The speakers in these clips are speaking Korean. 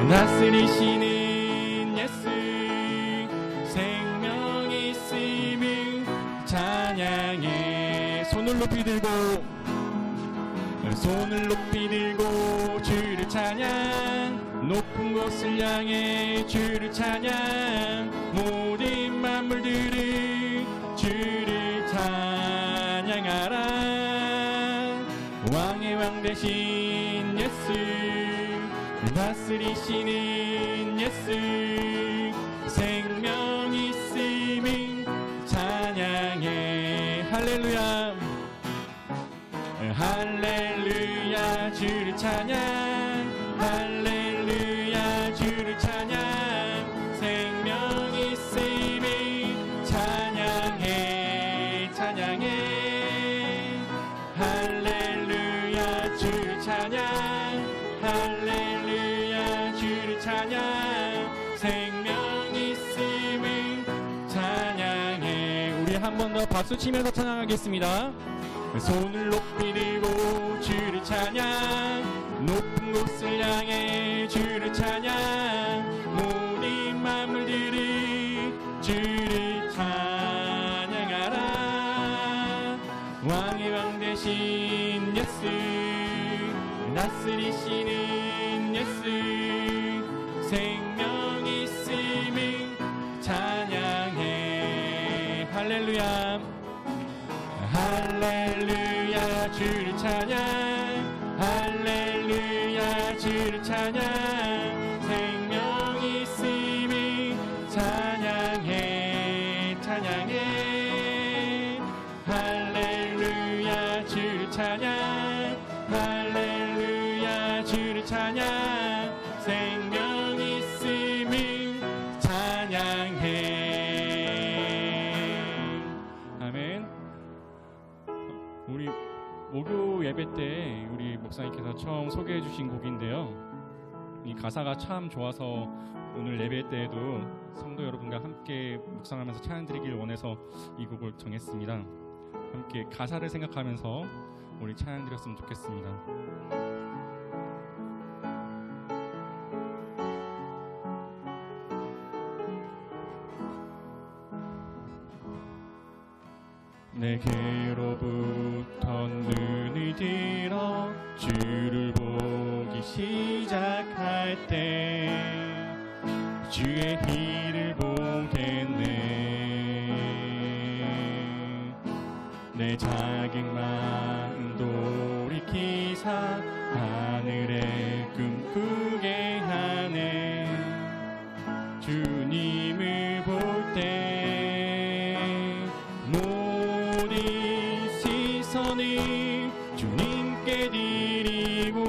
다스리시는 예수 생명 있음을 찬양해. 손을 높이 들고 주를 찬양. 높은 곳을 향해 주를 찬양. 모든 만물들을 주를 찬양하라. 왕의 왕 되신 예수 다스리시는 예수 생명 있음을 찬양해. 할렐루야 할렐루야 주를 찬양. 할렐루야 주를 찬양. 생명 있음을 찬양해. 찬양해. 할렐루야 주를 찬양. 할렐루야 주를 찬양. 생명 있음을 찬양해. 우리 한 번 더 박수 치면서 찬양하겠습니다. 손을 높이 들고 주를 찬양. 높은 곳을 향해 주를 찬양. 모든 만물들이 주를 찬양하라. 왕의 왕 되신 예수 다스리시는 예수 생명 있음을 찬양해. 할렐루야 할렐루야 주를 찬양. 할렐루야 주를 찬양. 생명 있음을 찬양해. 찬양해. 할렐루야 주를 찬양. 할렐루야 주를 찬양. 생명 있음을 찬양해. 아멘. 우리 목요 예배 때 우리 목사님께서 처음 소개해 주신 곡인데요, 이 가사가 참 좋아서 오늘 예배 때에도 성도 여러분과 함께 묵상하면서 찬양 드리기를 원해서 이 곡을 정했습니다. 함께 가사를 생각하면서 우리 찬양 드렸으면 좋겠습니다. 내게로부터 눈을 들어 주를 보기 시작할 때 주의 길을 보겠네. 내 작은 마음 돌이키사 하늘에 꿈꾸게 하네. 주님을 볼 때 시선을 주님께 드리고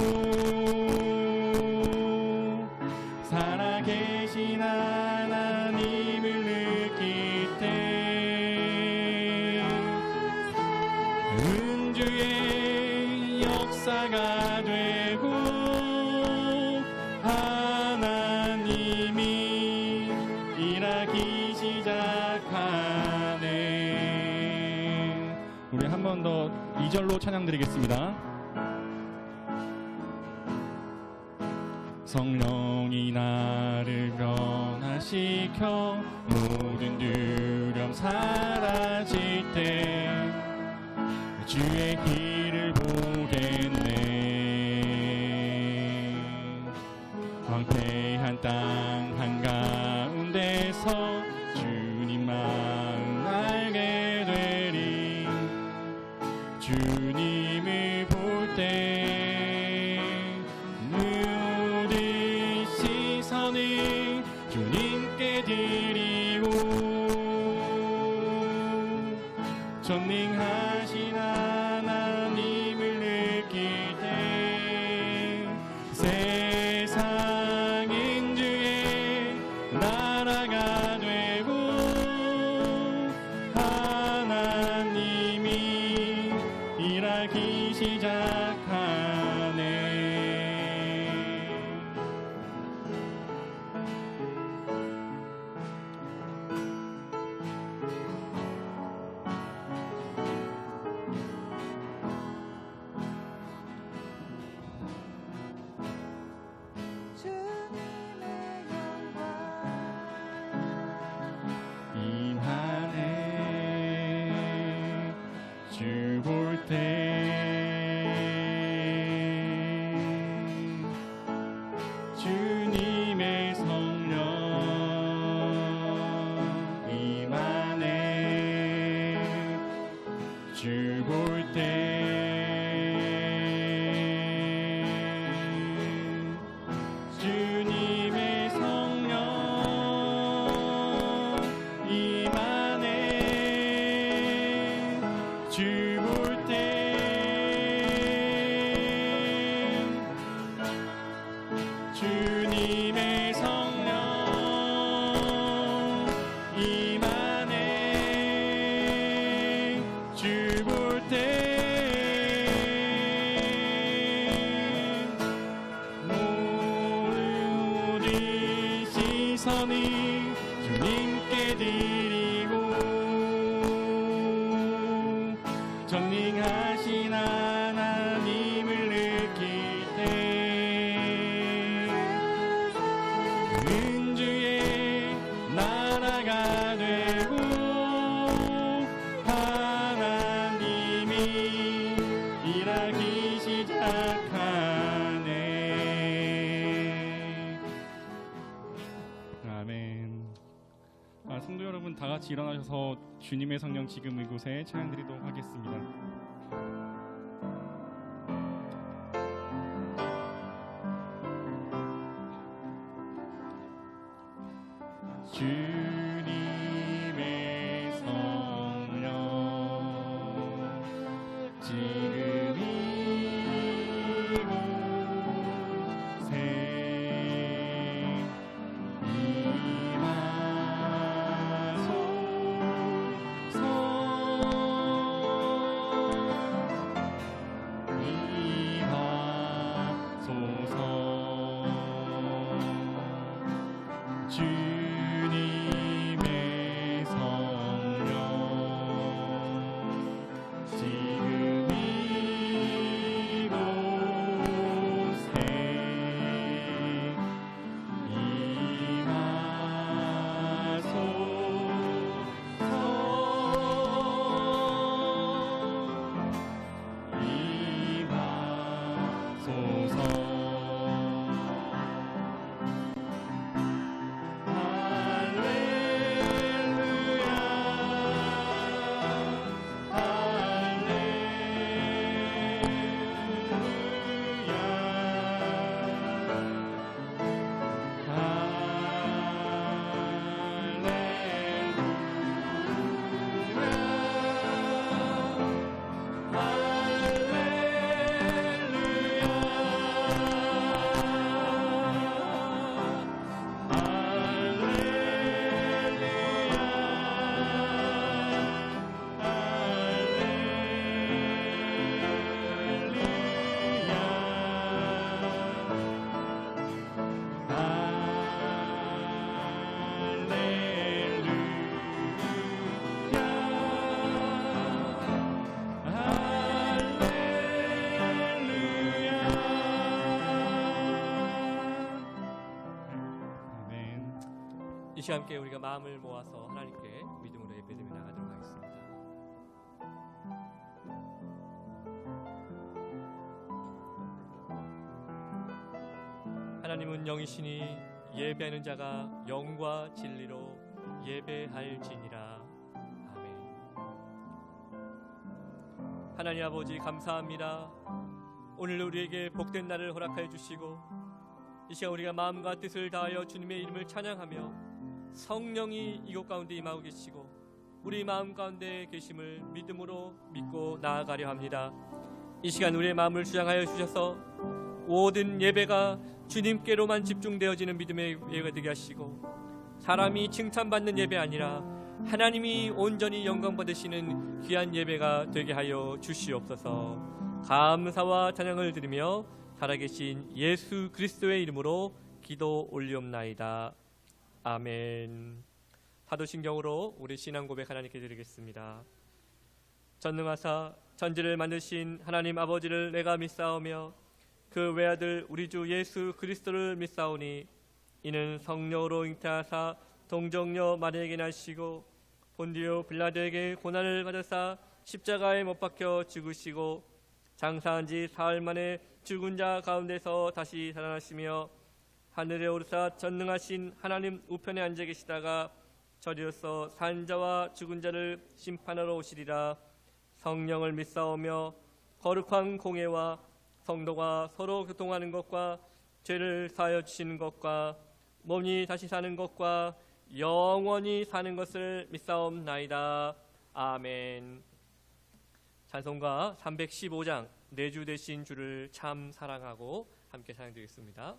살아계신 하나님을 느낄 때 은주의 역사가 되고 하나님이 일하기 시작하네. 우리 한 번 더 2절로 찬양 드리겠습니다. 성령이 나를 변화시켜 모든 두려움 사라질 때 주의 길을 보겠네. 황폐한 땅 한가운데서 주님 마음 알게 되리. 주님을 볼 때 모든 시선을 주님께 드리고 전능하신 하나님을 느낄 때 세상은 주의 나라가 되 영광선이 주님께 드리고 전능하신 하나님을 느낄 때 은주의 나라가 되고 하나님이 일하기 시작하네. 아멘. 성도 여러분, 다 같이 일어나셔서 주님의 성령 지금 이곳에 찬양드리도록 하겠습니다. 주님의 성령 지금 이곳에 주님의 성령 지금 이 시간 함께 우리가 마음을 모아서 하나님께 믿음으로 예배드리며 나가도록 하겠습니다. 하나님은 영이시니 예배하는 자가 영과 진리로 예배할지니라. 아멘. 하나님 아버지 감사합니다. 오늘 우리에게 복된 날을 허락하여 주시고 이 시간 우리가 마음과 뜻을 다하여 주님의 이름을 찬양하며 성령이 이곳 가운데 임하고 계시고 우리 마음 가운데 계심을 믿음으로 믿고 나아가려 합니다. 이 시간 우리의 마음을 주장하여 주셔서 모든 예배가 주님께로만 집중되어지는 믿음의 예배가 되게 하시고 사람이 칭찬받는 예배 아니라 하나님이 온전히 영광 받으시는 귀한 예배가 되게 하여 주시옵소서. 감사와 찬양을 드리며 살아계신 예수 그리스도의 이름으로 기도 올리옵나이다. 아멘. 사도신경으로 우리 신앙 고백 하나님께 드리겠습니다. 전능하사 천지를 만드신 하나님 아버지를 내가 믿사오며 그 외아들 우리 주 예수 그리스도를 믿사오니 이는 성령으로 잉태하사 동정녀 마리아에게 나시고 본디오 빌라도에게 고난을 받으사 십자가에 못 박혀 죽으시고 장사한 지 사흘 만에 죽은 자 가운데서 다시 살아나시며 하늘에 오르사 전능하신 하나님 우편에 앉아 계시다가 저리로서 산 자와 죽은 자를 심판하러 오시리라. 성령을 믿사오며 거룩한 공예와 성도가 서로 교통하는 것과 죄를 사하여 주시는 것과 몸이 다시 사는 것과 영원히 사는 것을 믿사옵나이다. 아멘. 찬송가 315장 내 주 되신 주를 참 사랑하고 함께 찬양드리겠습니다.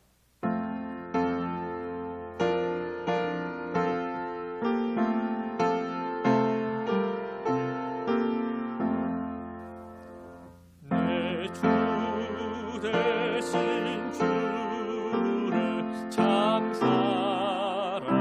대신 주를 참 사랑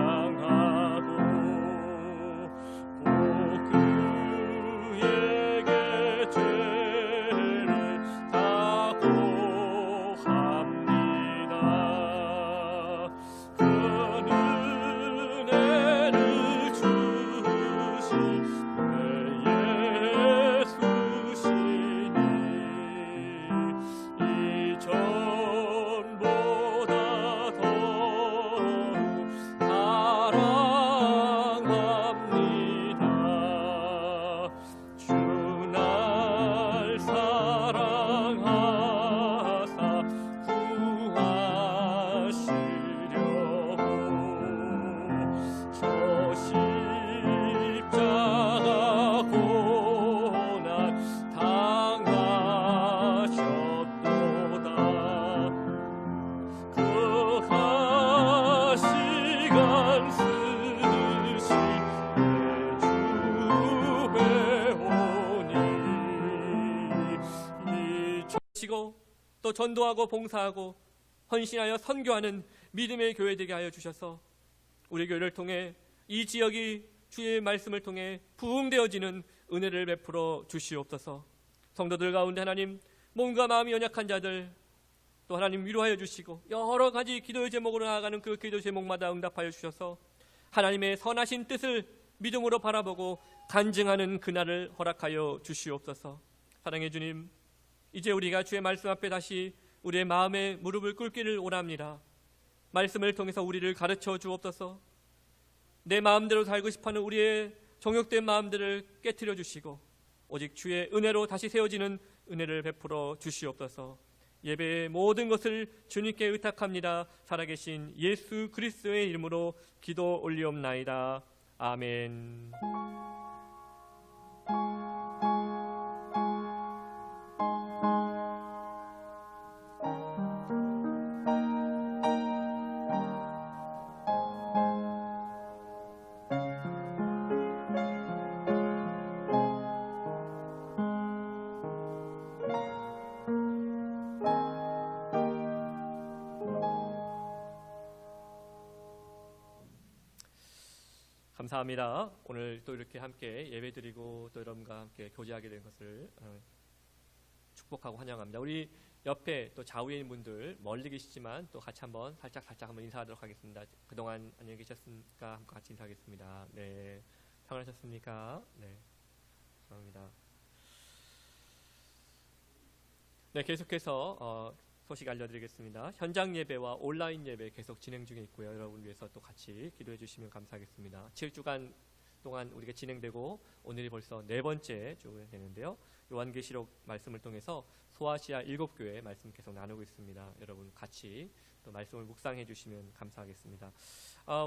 전도하고 봉사하고 헌신하여 선교하는 믿음의 교회 되게 하여 주셔서 우리 교회를 통해 이 지역이 주의 말씀을 통해 부흥되어지는 은혜를 베풀어 주시옵소서. 성도들 가운데 하나님 몸과 마음이 연약한 자들 또 하나님 위로하여 주시고 여러 가지 기도의 제목으로 나아가는 그 기도 제목마다 응답하여 주셔서 하나님의 선하신 뜻을 믿음으로 바라보고 간증하는 그날을 허락하여 주시옵소서. 사랑해 주님, 이제 우리가 주의 말씀 앞에 다시 우리의 마음에 무릎을 꿇기를 원합니다. 말씀을 통해서 우리를 가르쳐 주옵소서. 내 마음대로 살고 싶어하는 우리의 정욕된 마음들을 깨트려 주시고 오직 주의 은혜로 다시 세워지는 은혜를 베풀어 주시옵소서. 예배의 모든 것을 주님께 의탁합니다. 살아계신 예수 그리스도의 이름으로 기도 올리옵나이다. 아멘. 감사합니다. 오늘 또 이렇게 함께 예배드리고 또 여러분과 함께 교제하게 된 것을 축복하고 환영합니다. 우리 옆에 또 좌우에 있는 분들 멀리 계시지만 또 같이 한번 살짝 한번 인사하도록 하겠습니다. 그동안 안녕히 계셨습니까? 한번 같이 인사하겠습니다. 네, 평안하셨습니까? 네, 감사합니다. 네, 계속해서 소식 알려드리겠습니다. 현장 예배와 온라인 예배 계속 진행 중에 있고요. 여러분 위해서 또 같이 기도해 주시면 감사하겠습니다. 7주간 동안 우리가 진행되고 오늘이 벌써 4번째 주가 되는데요. 요한계시록 말씀을 통해서 소아시아 7교회 말씀 계속 나누고 있습니다. 여러분 같이 또 말씀을 묵상해 주시면 감사하겠습니다.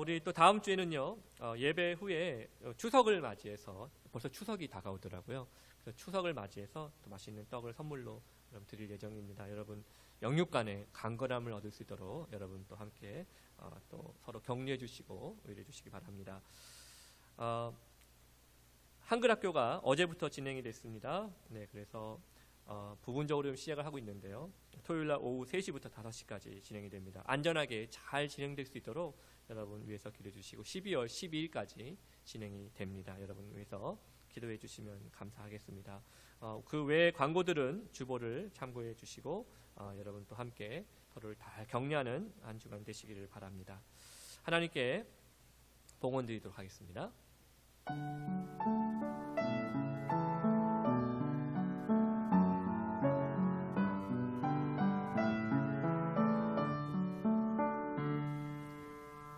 우리 또 다음 주에는요. 예배 후에 추석을 맞이해서 벌써 추석이 다가오더라고요. 그래서 추석을 맞이해서 또 맛있는 떡을 선물로 여러분 드릴 예정입니다. 여러분 영육간에 강건함을 얻을 수 있도록 여러분 또 함께 또 서로 격려해 주시고 의뢰해 주시기 바랍니다. 한글학교가 어제부터 진행이 됐습니다. 네, 그래서 부분적으로 시작을 하고 있는데요. 토요일날 오후 3시부터 5시까지 진행이 됩니다. 안전하게 잘 진행될 수 있도록 여러분 위해서 기도해 주시고 12월 12일까지 진행이 됩니다. 여러분 위해서 기도해 주시면 감사하겠습니다. 그 외의 광고들은 주보를 참고해 주시고 여러분 또 함께 서로를 다 격려하는 한 주간 되시기를 바랍니다. 하나님께 봉헌 드리도록 하겠습니다.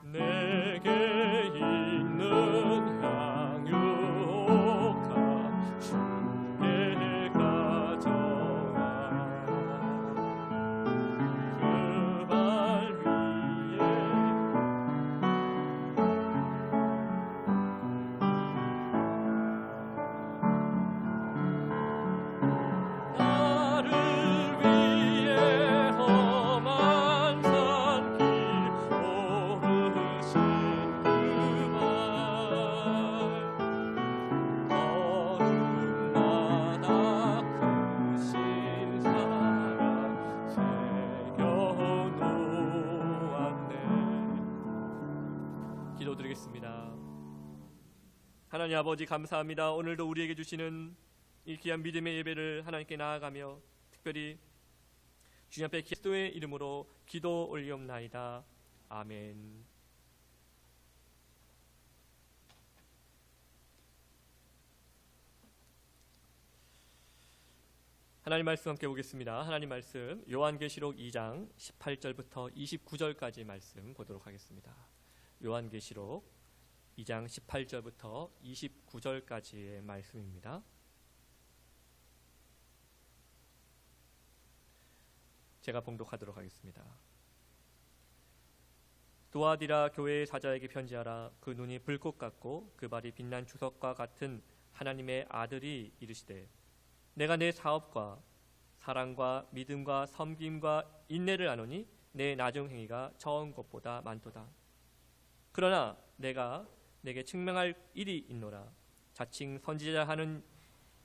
내게 있는 향유가 주께 가져와 그 발 위에 나를 위해 험한 산길 오르신 걸음마다 크신 사랑 새겨놓았네. 기도드리겠습니다. 하나님 아버지 감사합니다. 오늘도 우리에게 주시는 이 귀한 믿음의 예배를 하나님께 나아가며 특별히 주님 앞에 그리스도의 이름으로 기도 올리옵나이다. 아멘. 하나님 말씀 함께 보겠습니다. 하나님 말씀 요한계시록 2장 18절부터 29절까지 말씀 보도록 하겠습니다. 요한계시록 2장 18절부터 29절까지의 말씀입니다. 제가 봉독하도록 하겠습니다. 두아디라 교회의 사자에게 편지하라. 그 눈이 불꽃 같고 그 발이 빛난 주석과 같은 하나님의 아들이 이르시되 내가 내 사업과 사랑과 믿음과 섬김과 인내를 아노니 내 나중 행위가 처음 것보다 많도다. 그러나 내가 내게 증명할 일이 있노라. 자칭 선지자 하는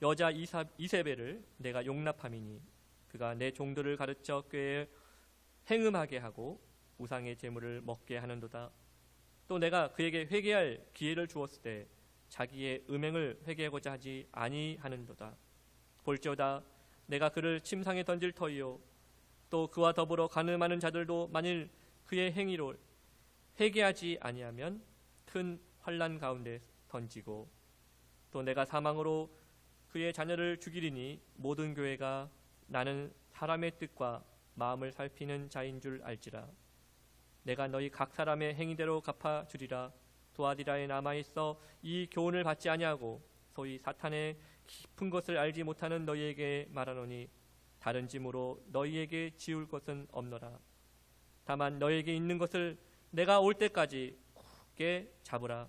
여자 이세벨을 내가 용납함이니 그가 내 종들을 가르쳐 꾀에 행음하게 하고 우상의 제물을 먹게 하는도다. 또 내가 그에게 회개할 기회를 주었을 때 자기의 음행을 회개하고자 하지 아니하는도다. 볼지어다 내가 그를 침상에 던질 터이요 또 그와 더불어 간음하는 자들도 만일 그의 행위로 회개하지 아니하면 큰 환난 가운데 던지고 또 내가 사망으로 그의 자녀를 죽이리니 모든 교회가 나는 사람의 뜻과 마음을 살피는 자인 줄 알지라. 내가 너희 각 사람의 행위대로 갚아주리라. 두아디라에 남아있어 이 교훈을 받지 아니하고 소위 사탄의 깊은 것을 알지 못하는 너희에게 말하노니 다른 짐으로 너희에게 지울 것은 없노라. 다만 너희에게 있는 것을 내가 올 때까지 굳게 잡으라.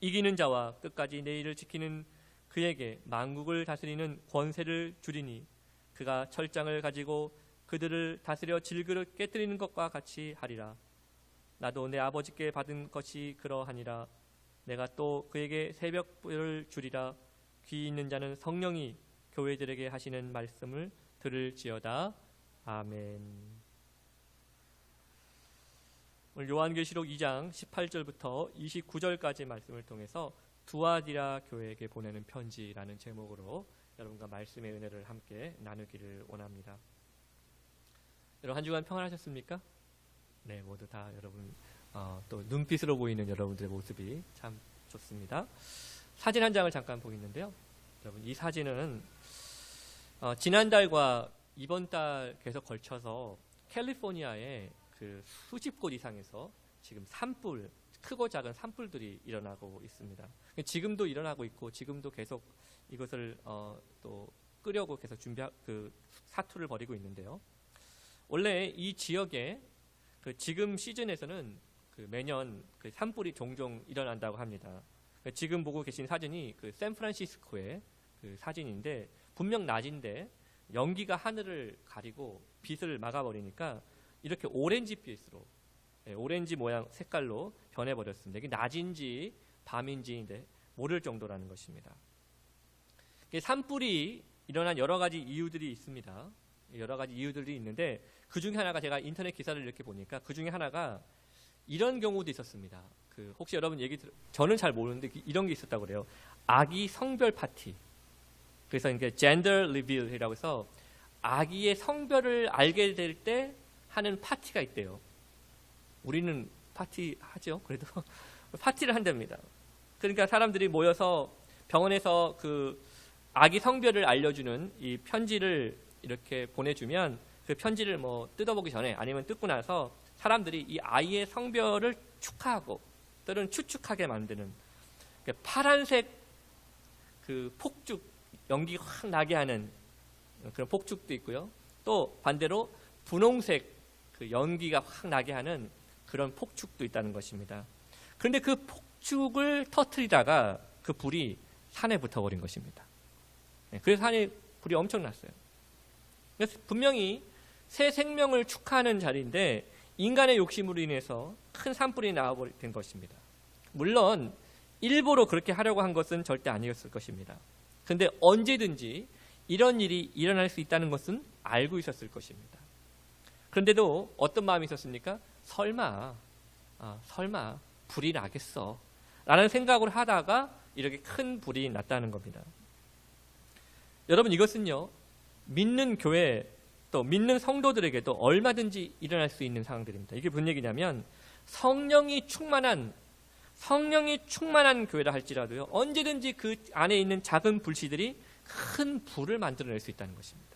이기는 자와 끝까지 내 일을 지키는 그에게 만국을 다스리는 권세를 주리니 그가 철장을 가지고 그들을 다스려 질그릇 깨뜨리는 것과 같이 하리라. 나도 내 아버지께 받은 것이 그러하니라. 내가 또 그에게 새벽불을 주리라. 귀 있는 자는 성령이 교회들에게 하시는 말씀을 들을지어다. 아멘. 오늘 요한계시록 2장 18절부터 29절까지 말씀을 통해서 두아디라 교회에게 보내는 편지라는 제목으로 여러분과 말씀의 은혜를 함께 나누기를 원합니다. 여러분 한 주간 평안하셨습니까? 네, 모두 다 여러분 또 눈빛으로 보이는 여러분들의 모습이 참 좋습니다. 사진 한 장을 잠깐 보이는데요. 여러분 이 사진은 지난달과 이번 달 계속 걸쳐서 캘리포니아의 그 수십 곳 이상에서 지금 산불, 크고 작은 산불들이 일어나고 있습니다. 지금도 일어나고 있고 지금도 계속 이것을 또 끄려고 계속 그 사투를 벌이고 있는데요. 원래 이 지역에 그 지금 시즌에서는 그 매년 그 산불이 종종 일어난다고 합니다. 지금 보고 계신 사진이 그 샌프란시스코의 그 사진인데 분명 낮인데 연기가 하늘을 가리고 빛을 막아버리니까 이렇게 오렌지빛으로 오렌지 모양 색깔로 변해버렸습니다. 이게 낮인지 밤인지인데 모를 정도라는 것입니다. 산불이 일어난 여러 가지 이유들이 있습니다. 여러 가지 이유들이 있는데 그 중에 하나가 제가 인터넷 기사를 이렇게 보니까 그 중에 하나가 이런 경우도 있었습니다. 그 혹시 여러분 저는 잘 모르는데 이런 게 있었다고 그래요. 아기 성별 파티. 그래서 이게 gender reveal이라고 해서 아기의 성별을 알게 될 때 하는 파티가 있대요. 우리는 파티 하죠. 그래도 파티를 한답니다. 그러니까 사람들이 모여서 병원에서 그 아기 성별을 알려주는 이 편지를 이렇게 보내주면 그 편지를 뭐 뜯어보기 전에 아니면 뜯고 나서 사람들이 이 아이의 성별을 축하하고 또는 추측하게 만드는 파란색 그 폭죽 연기 확 나게 하는 그런 폭죽도 있고요. 또 반대로 분홍색 그 연기가 확 나게 하는 그런 폭죽도 있다는 것입니다. 그런데 그 폭죽을 터뜨리다가 그 불이 산에 붙어버린 것입니다. 그래서 산에 불이 엄청 났어요. 그래서 분명히 새 생명을 축하하는 자리인데 인간의 욕심으로 인해서 큰 산불이 나와버린 것입니다. 물론 일부러 그렇게 하려고 한 것은 절대 아니었을 것입니다. 그런데 언제든지 이런 일이 일어날 수 있다는 것은 알고 있었을 것입니다. 그런데도 어떤 마음이 있었습니까? 설마 불이 나겠어 라는 생각을 하다가 이렇게 큰 불이 났다는 겁니다. 여러분 이것은요 믿는 교회 또 믿는 성도들에게도 얼마든지 일어날 수 있는 상황들입니다. 이게 무슨 얘기냐면 성령이 충만한 교회라 할지라도요 언제든지 그 안에 있는 작은 불씨들이 큰 불을 만들어낼 수 있다는 것입니다.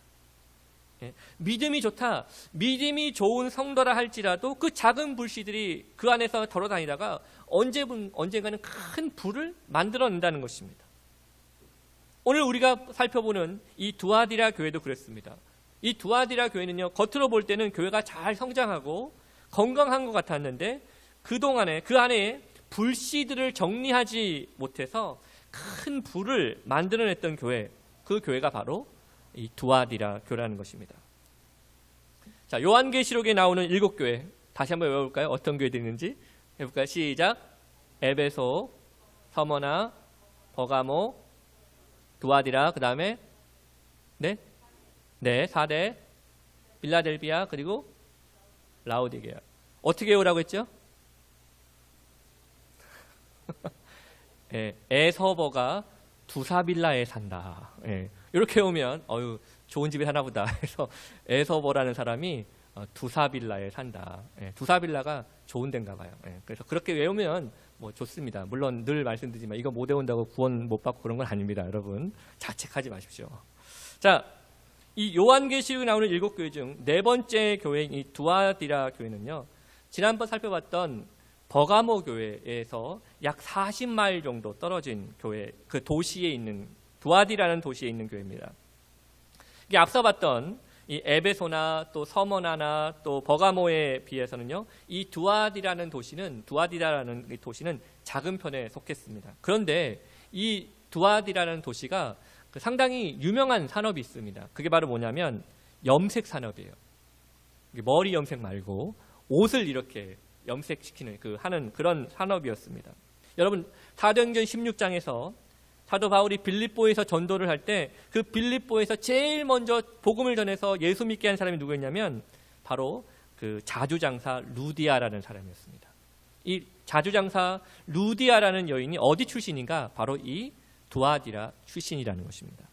믿음이 좋다, 믿음이 좋은 성도라 할지라도 그 작은 불씨들이 그 안에서 돌아다니다가 언젠가는 큰 불을 만들어낸다는 것입니다. 오늘 우리가 살펴보는 이 두아디라 교회도 그랬습니다. 이 두아디라 교회는요 겉으로 볼 때는 교회가 잘 성장하고 건강한 것 같았는데 그동안에 그 안에 불씨들을 정리하지 못해서 큰 불을 만들어냈던 교회, 그 교회가 바로 이 두아디라 교회라는 것입니다. 자, 요한계시록에 나오는 7교회 다시 한번 외워볼까요? 어떤 교회들이 있는지 해볼까요? 시작. 에베소, 서머나, 버가모, 두아디라, 그 다음에 네? 네, 사대, 빌라델비아, 그리고 라오디게아. 어떻게 외우라고 했죠? 예, 에서버가 두사빌라에 산다. 예, 이렇게 오면 좋은 집에 사나보다 해서 에서버라는 사람이 두사빌라에 산다. 예, 두사빌라가 좋은 데인가 봐요. 예, 그래서 그렇게 외우면 뭐 좋습니다. 물론 늘 말씀드리지만 이거 못 외운다고 구원 못 받고 그런 건 아닙니다. 여러분 자책하지 마십시오. 자, 이 요한계시록에 나오는 7교회 중 네 번째 교회인 이 두아디라 교회는요, 지난번 살펴봤던 버가모 교회에서 약 40마일 정도 떨어진 교회, 그 도시에 있는 두아디라는 도시에 있는 교회입니다. 이게 앞서 봤던 이 에베소나 또 서머나나 또 버가모에 비해서는요, 이 두아디라는 도시는 작은 편에 속했습니다. 그런데 이 두아디라는 도시가 상당히 유명한 산업이 있습니다. 그게 바로 뭐냐면 염색 산업이에요. 머리 염색 말고 옷을 이렇게 염색시키는 하는 그런 산업이었습니다. 여러분 사도행전 16장에서 사도 바울이 빌립보에서 전도를 할 때 그 빌립보에서 제일 먼저 복음을 전해서 예수 믿게 한 사람이 누구였냐면 바로 그 자주장사 루디아라는 사람이었습니다. 이 자주장사 루디아라는 여인이 어디 출신인가? 바로 이 두아디라 출신이라는 것입니다.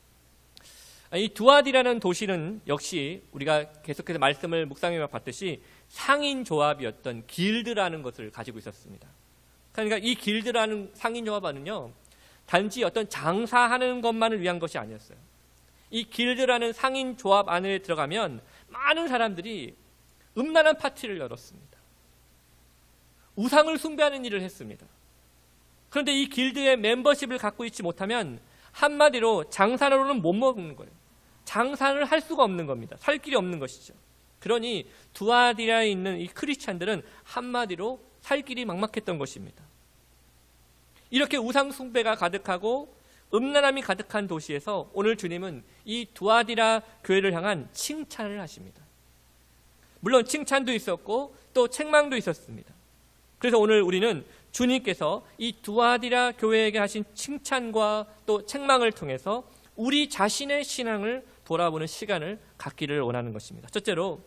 이 두아디라는 도시는 역시 우리가 계속해서 말씀을 묵상해 봤듯이 상인 조합이었던 길드라는 것을 가지고 있었습니다. 그러니까 이 길드라는 상인 조합은요, 단지 어떤 장사하는 것만을 위한 것이 아니었어요. 이 길드라는 상인 조합 안에 들어가면 많은 사람들이 음란한 파티를 열었습니다. 우상을 숭배하는 일을 했습니다. 그런데 이 길드의 멤버십을 갖고 있지 못하면 한마디로 장사로는 못 먹는 거예요. 장사를 할 수가 없는 겁니다. 살 길이 없는 것이죠. 그러니 두아디라에 있는 이 크리스찬들은 한마디로 살 길이 막막했던 것입니다. 이렇게 우상 숭배가 가득하고 음란함이 가득한 도시에서 오늘 주님은 이 두아디라 교회를 향한 칭찬을 하십니다. 물론 칭찬도 있었고 또 책망도 있었습니다. 그래서 오늘 우리는 주님께서 이 두아디라 교회에게 하신 칭찬과 또 책망을 통해서 우리 자신의 신앙을 돌아보는 시간을 갖기를 원하는 것입니다. 첫째로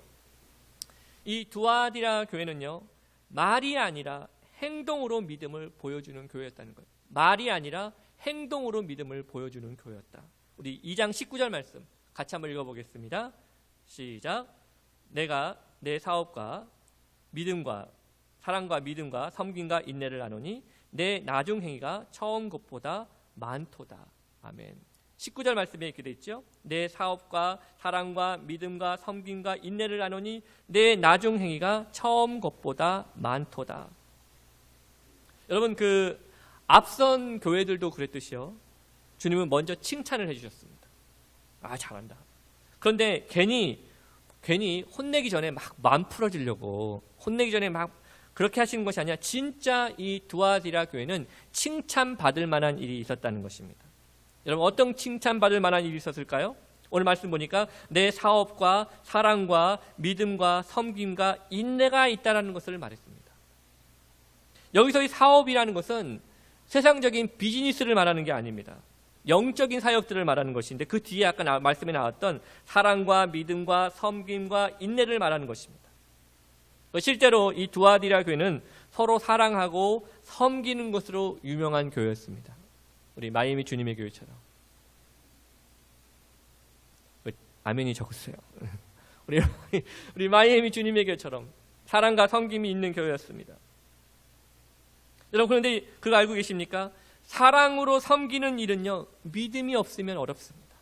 이 두아디라 교회는요, 말이 아니라 행동으로 믿음을 보여주는 교회였다는 거예요. 말이 아니라 행동으로 믿음을 보여주는 교회였다. 우리 2장 19절 말씀 같이 한번 읽어보겠습니다. 시작. 내가 내 사업과 믿음과 사랑과 믿음과 섬김과 인내를 나누니 내 나중 행위가 처음 것보다 많도다. 아멘. 19절 말씀에 이렇게 되어 있죠. 내 사업과 사랑과 믿음과 섬김과 인내를 나누니 내 나중 행위가 처음 것보다 많도다. 여러분 앞선 교회들도 그랬듯이요. 주님은 먼저 칭찬을 해주셨습니다. 아, 잘한다. 그런데 괜히 혼내기 전에 막 마음 풀어주려고 혼내기 전에 막 그렇게 하시는 것이 아니라 진짜 이 두아디라 교회는 칭찬받을 만한 일이 있었다는 것입니다. 여러분 어떤 칭찬받을 만한 일이 있었을까요? 오늘 말씀 보니까 내 사업과 사랑과 믿음과 섬김과 인내가 있다는 것을 말했습니다. 여기서 이 사업이라는 것은 세상적인 비즈니스를 말하는 게 아닙니다. 영적인 사역들을 말하는 것인데 그 뒤에 아까 말씀에 나왔던 사랑과 믿음과 섬김과 인내를 말하는 것입니다. 실제로 이 두아디라 교회는 서로 사랑하고 섬기는 것으로 유명한 교회였습니다. 우리 마이애미 주님의 교회처럼. 아멘이 적으세요. 우리 마이애미 주님의 교회처럼 사랑과 섬김이 있는 교회였습니다. 여러분 그런데 그거 알고 계십니까? 사랑으로 섬기는 일은요, 믿음이 없으면 어렵습니다.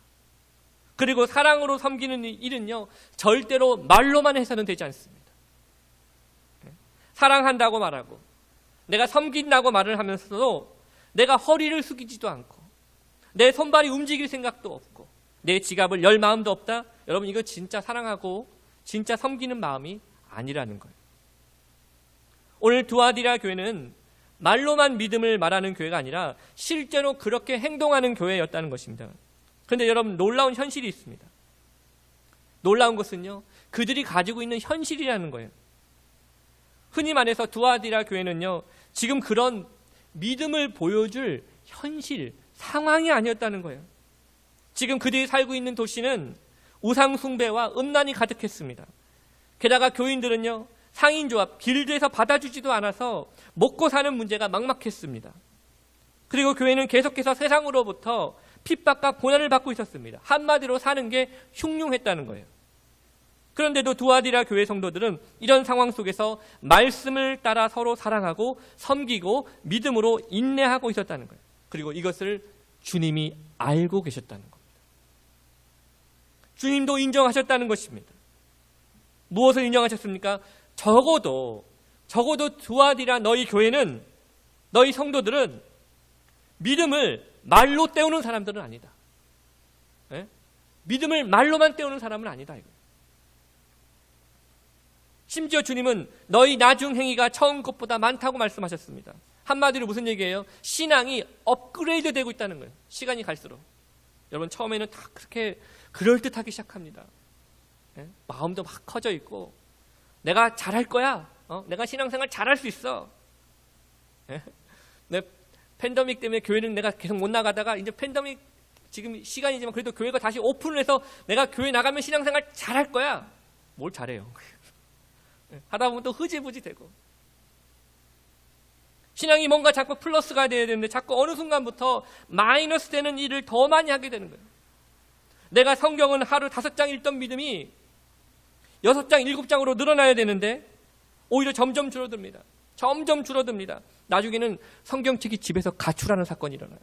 그리고 사랑으로 섬기는 일은요, 절대로 말로만 해서는 되지 않습니다. 사랑한다고 말하고 내가 섬긴다고 말을 하면서도 내가 허리를 숙이지도 않고 내 손발이 움직일 생각도 없고 내 지갑을 열 마음도 없다. 여러분 이거 진짜 사랑하고 진짜 섬기는 마음이 아니라는 거예요. 오늘 두아디라 교회는 말로만 믿음을 말하는 교회가 아니라 실제로 그렇게 행동하는 교회였다는 것입니다. 그런데 여러분 놀라운 현실이 있습니다. 놀라운 것은요, 그들이 가지고 있는 현실이라는 거예요. 흔히 말해서 두아디라 교회는요, 지금 그런 믿음을 보여줄 현실, 상황이 아니었다는 거예요. 지금 그들이 살고 있는 도시는 우상 숭배와 음란이 가득했습니다. 게다가 교인들은요, 상인조합, 길드에서 받아주지도 않아서 먹고 사는 문제가 막막했습니다. 그리고 교회는 계속해서 세상으로부터 핍박과 고난을 받고 있었습니다. 한마디로 사는 게 흉흉했다는 거예요. 그런데도 두아디라 교회 성도들은 이런 상황 속에서 말씀을 따라 서로 사랑하고 섬기고 믿음으로 인내하고 있었다는 거예요. 그리고 이것을 주님이 알고 계셨다는 겁니다. 주님도 인정하셨다는 것입니다. 무엇을 인정하셨습니까? 적어도 두아디라 너희 교회는, 너희 성도들은 믿음을 말로 때우는 사람들은 아니다. 예? 믿음을 말로만 때우는 사람은 아니다. 이거. 심지어 주님은 너희 나중 행위가 처음 것보다 많다고 말씀하셨습니다. 한마디로 무슨 얘기예요? 신앙이 업그레이드 되고 있다는 거예요. 시간이 갈수록. 여러분 처음에는 다 그렇게 그럴듯하기 시작합니다. 예? 마음도 막 커져 있고 내가 잘할 거야. 내가 신앙생활 잘할 수 있어. 예? 내 팬데믹 때문에 교회는 내가 계속 못 나가다가 이제 팬데믹 지금 시간이지만 그래도 교회가 다시 오픈을 해서 내가 교회 나가면 신앙생활 잘할 거야. 뭘 잘해요. 하다 보면 또 흐지부지 되고 신앙이 뭔가 자꾸 플러스가 돼야 되는데 자꾸 어느 순간부터 마이너스 되는 일을 더 많이 하게 되는 거예요. 내가 성경은 하루 5장 읽던 믿음이 6장, 7장으로 늘어나야 되는데 오히려 점점 줄어듭니다. 점점 줄어듭니다. 나중에는 성경책이 집에서 가출하는 사건이 일어나요.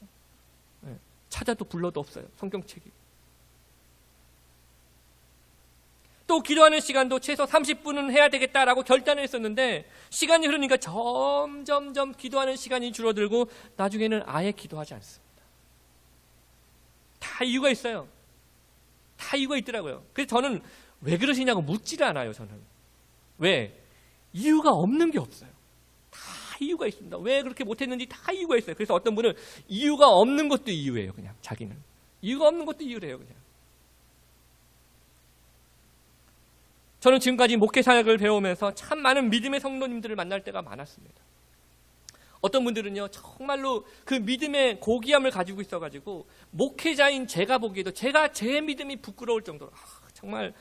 찾아도 불러도 없어요. 성경책이. 또 기도하는 시간도 최소 30분은 해야 되겠다라고 결단을 했었는데 시간이 흐르니까 점점 기도하는 시간이 줄어들고 나중에는 아예 기도하지 않습니다. 다 이유가 있어요. 다 이유가 있더라고요. 그래서 저는 왜 그러시냐고 묻지를 않아요. 저는. 왜? 이유가 없는 게 없어요. 다 이유가 있습니다. 왜 그렇게 못했는지 다 이유가 있어요. 그래서 어떤 분은 이유가 없는 것도 이유예요. 그냥 자기는. 이유가 없는 것도 이유래요. 그냥. 저는 지금까지 목회 사역을 배우면서 참 많은 믿음의 성도님들을 만날 때가 많았습니다. 어떤 분들은요 정말로 그 믿음의 고귀함을 가지고 있어가지고 목회자인 제가 보기에도 제 믿음이 부끄러울 정도로 정말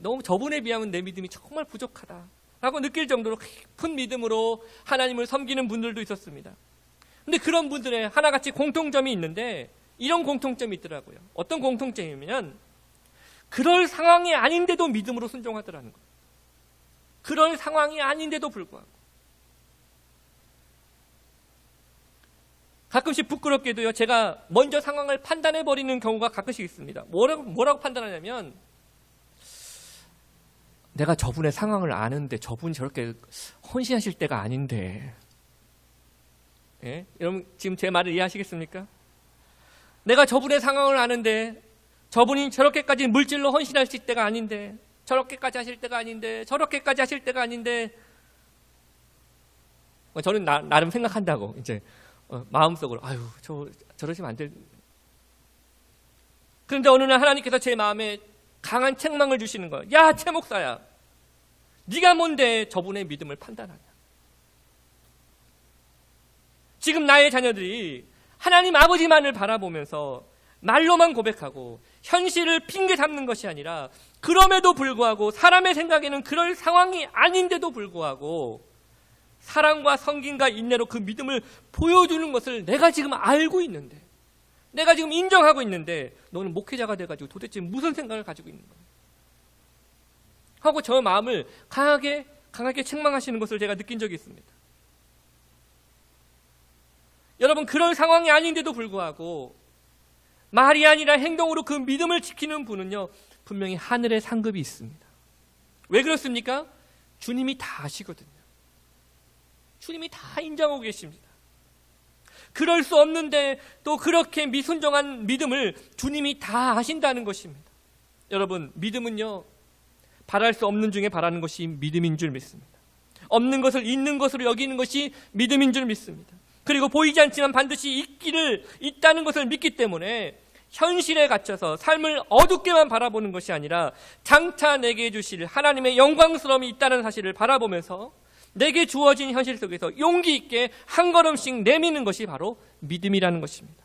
너무 저분에 비하면 내 믿음이 정말 부족하다라고 느낄 정도로 깊은 믿음으로 하나님을 섬기는 분들도 있었습니다. 근데 그런 분들의 하나같이 공통점이 있는데 이런 공통점이 있더라고요. 어떤 공통점이면 그럴 상황이 아닌데도 믿음으로 순종하더라는 거예요. 그럴 상황이 아닌데도 불구하고. 가끔씩 부끄럽게도요, 제가 먼저 상황을 판단해버리는 경우가 가끔씩 있습니다. 뭐라고 판단하냐면, 내가 저분의 상황을 아는데 저분이 저렇게 헌신하실 때가 아닌데. 예? 여러분, 지금 제 말을 이해하시겠습니까? 내가 저분의 상황을 아는데, 저분이 저렇게까지 물질로 헌신하실 때가 아닌데, 저렇게까지 하실 때가 아닌데, 저렇게까지 하실 때가 아닌데, 저는 나름 생각한다고, 이제, 마음속으로, 저러시면 안 될. 그런데 어느 날 하나님께서 제 마음에 강한 책망을 주시는 거예요. 야, 최 목사야. 네가 뭔데 저분의 믿음을 판단하냐. 지금 나의 자녀들이 하나님 아버지만을 바라보면서 말로만 고백하고 현실을 핑계 삼는 것이 아니라 그럼에도 불구하고 사람의 생각에는 그럴 상황이 아닌데도 불구하고 사랑과 성김과 인내로 그 믿음을 보여주는 것을 내가 지금 알고 있는데, 내가 지금 인정하고 있는데 너는 목회자가 돼가지고 도대체 무슨 생각을 가지고 있는 거야 하고 저 마음을 강하게 책망하시는 것을 제가 느낀 적이 있습니다. 여러분, 그럴 상황이 아닌데도 불구하고 말이 아니라 행동으로 그 믿음을 지키는 분은요 분명히 하늘의 상급이 있습니다. 왜 그렇습니까? 주님이 다 아시거든요. 주님이 다 인정하고 계십니다. 그럴 수 없는데 또 그렇게 미순종한 믿음을 주님이 다 아신다는 것입니다. 여러분, 믿음은요 바랄 수 없는 중에 바라는 것이 믿음인 줄 믿습니다. 없는 것을 있는 것으로 여기는 것이 믿음인 줄 믿습니다. 그리고 보이지 않지만 반드시 있다는 것을 믿기 때문에 현실에 갇혀서 삶을 어둡게만 바라보는 것이 아니라 장차 내게 주실 하나님의 영광스러움이 있다는 사실을 바라보면서 내게 주어진 현실 속에서 용기 있게 한 걸음씩 내미는 것이 바로 믿음이라는 것입니다.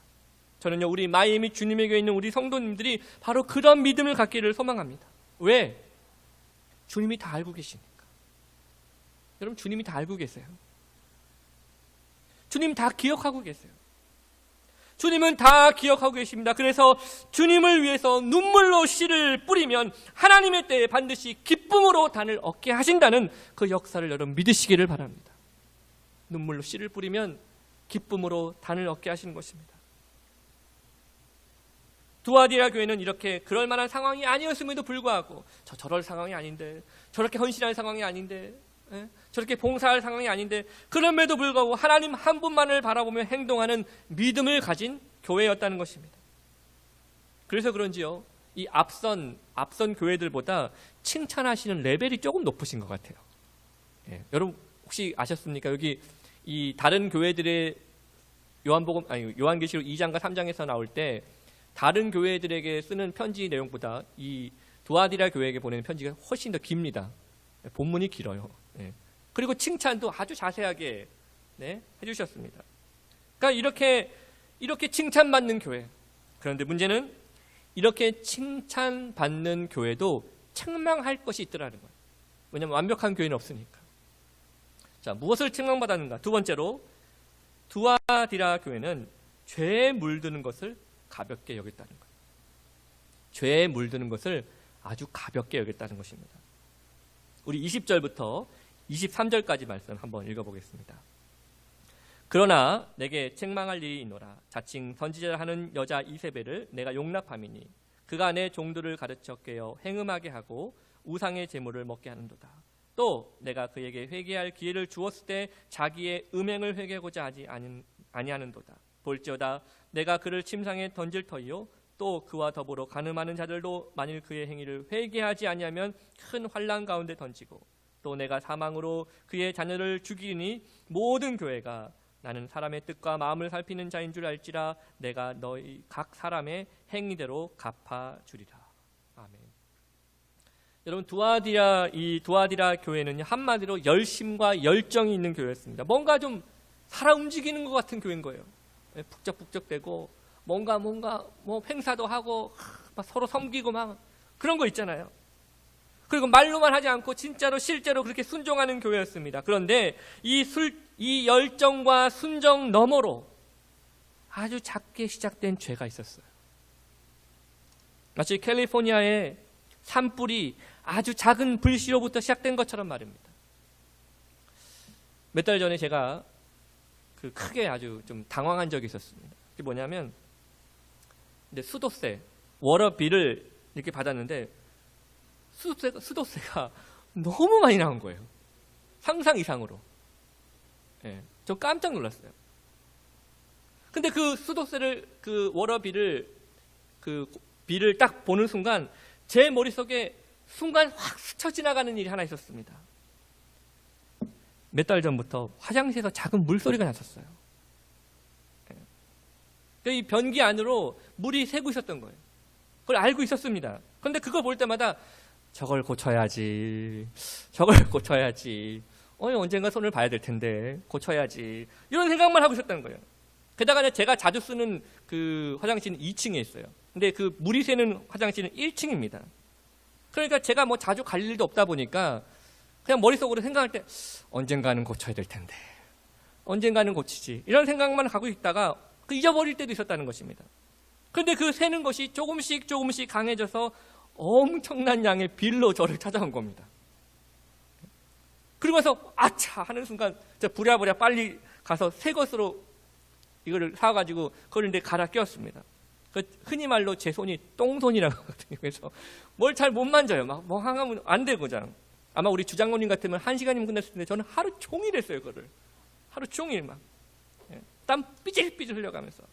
저는요, 우리 마이애미 주님의 교회에 있는 우리 성도님들이 바로 그런 믿음을 갖기를 소망합니다. 왜? 주님이 다 알고 계시니까. 여러분, 주님이 다 알고 계세요. 주님 다 기억하고 계세요. 주님은 다 기억하고 계십니다. 그래서 주님을 위해서 눈물로 씨를 뿌리면 하나님의 때에 반드시 기쁨으로 단을 얻게 하신다는 그 역사를 여러분 믿으시기를 바랍니다. 눈물로 씨를 뿌리면 기쁨으로 단을 얻게 하시는 것입니다. 두아디라 교회는 이렇게 그럴 만한 상황이 아니었음에도 불구하고 저럴 상황이 아닌데, 저렇게 헌신할 상황이 아닌데, 저렇게 봉사할 상황이 아닌데, 그럼에도 불구하고 하나님 한 분만을 바라보며 행동하는 믿음을 가진 교회였다는 것입니다. 그래서 그런지요, 이 앞선 교회들보다 칭찬하시는 레벨이 조금 높으신 것 같아요. 여러분 혹시 아셨습니까? 여기 이 다른 교회들의 요한계시록 2장과 3장에서 나올 때 다른 교회들에게 쓰는 편지 내용보다 이 두아디라 교회에게 보내는 편지가 훨씬 더 깁니다. 본문이 길어요. 그리고 칭찬도 아주 자세하게 해주셨습니다. 그러니까 이렇게 칭찬받는 교회. 그런데 문제는 이렇게 칭찬받는 교회도 책망할 것이 있더라는 거예요. 왜냐하면 완벽한 교회는 없으니까. 자, 무엇을 책망받았는가? 두 번째로 두아디라 교회는 죄에 물드는 것을 가볍게 여겼다는 거예요. 죄에 물드는 것을 아주 가볍게 여겼다는 것입니다. 우리 20절부터 23절까지 말씀 한번 읽어보겠습니다. 그러나 내게 책망할 일이 있노라. 자칭 선지자를 하는 여자 이세벨을 내가 용납함이니 그가 내 종들을 가르쳐 깨어 행음하게 하고 우상의 제물을 먹게 하는도다. 또 내가 그에게 회개할 기회를 주었을 때 자기의 음행을 회개하고자 하지 아니하는도다. 볼지어다 내가 그를 침상에 던질 터이요 또 그와 더불어 간음하는 자들도 만일 그의 행위를 회개하지 아니하면 큰 환난 가운데 던지고 또 내가 사망으로 그의 자녀를 죽이니 모든 교회가 나는 사람의 뜻과 마음을 살피는 자인 줄 알지라 내가 너희 각 사람의 행위대로 갚아주리라. 아멘. 여러분 두아디라 교회는 한마디로 열심과 열정이 있는 교회였습니다. 뭔가 좀 살아 움직이는 것 같은 교회인 거예요. 북적북적대고 뭔가 뭐 행사도 하고 막 서로 섬기고 막 그런 거 있잖아요. 그리고 말로만 하지 않고 진짜로 실제로 그렇게 순종하는 교회였습니다. 그런데 이 열정과 순정 너머로 아주 작게 시작된 죄가 있었어요. 마치 캘리포니아의 산불이 아주 작은 불씨로부터 시작된 것처럼 말입니다. 몇 달 전에 제가 크게 아주 좀 당황한 적이 있었습니다. 그게 뭐냐면 수도세, 워러비를 이렇게 받았는데 수도세가 너무 많이 나온 거예요. 상상 이상으로. 저 깜짝 놀랐어요. 근데 그 수도세를, 그 워러비를, 그 비를 딱 보는 순간 제 머릿속에 순간 확 스쳐 지나가는 일이 하나 있었습니다. 몇 달 전부터 화장실에서 작은 물소리가 났었어요. 이 변기 안으로 물이 새고 있었던 거예요. 그걸 알고 있었습니다. 그런데 그걸 볼 때마다 저걸 고쳐야지. 언젠가 손을 봐야 될 텐데 고쳐야지. 이런 생각만 하고 있었다는 거예요. 게다가 제가 자주 쓰는 그 화장실은 2층에 있어요. 근데 그 물이 새는 화장실은 1층입니다. 그러니까 제가 뭐 자주 갈 일도 없다 보니까 그냥 머릿속으로 생각할 때 언젠가는 고쳐야 될 텐데 언젠가는 고치지 이런 생각만 하고 있다가 잊어버릴 때도 있었다는 것입니다. 그런데 그 새는 것이 조금씩 강해져서 엄청난 양의 빌로 저를 찾아온 겁니다. 그러고 나서 아차 하는 순간 부랴부랴 빨리 가서 새 것으로 이거를 사가지고 그걸 이제 갈아 끼웠습니다. 흔히 말로 제 손이 똥손이라고 하거든요. 그래서 뭘 잘 못 만져요. 막 하면 안 되고 장. 아마 우리 주장모님 같으면 1시간이면 끝났을 텐데 저는 하루 종일 했어요. 그거를 하루 종일 막 땀 삐질삐질 흘려가면서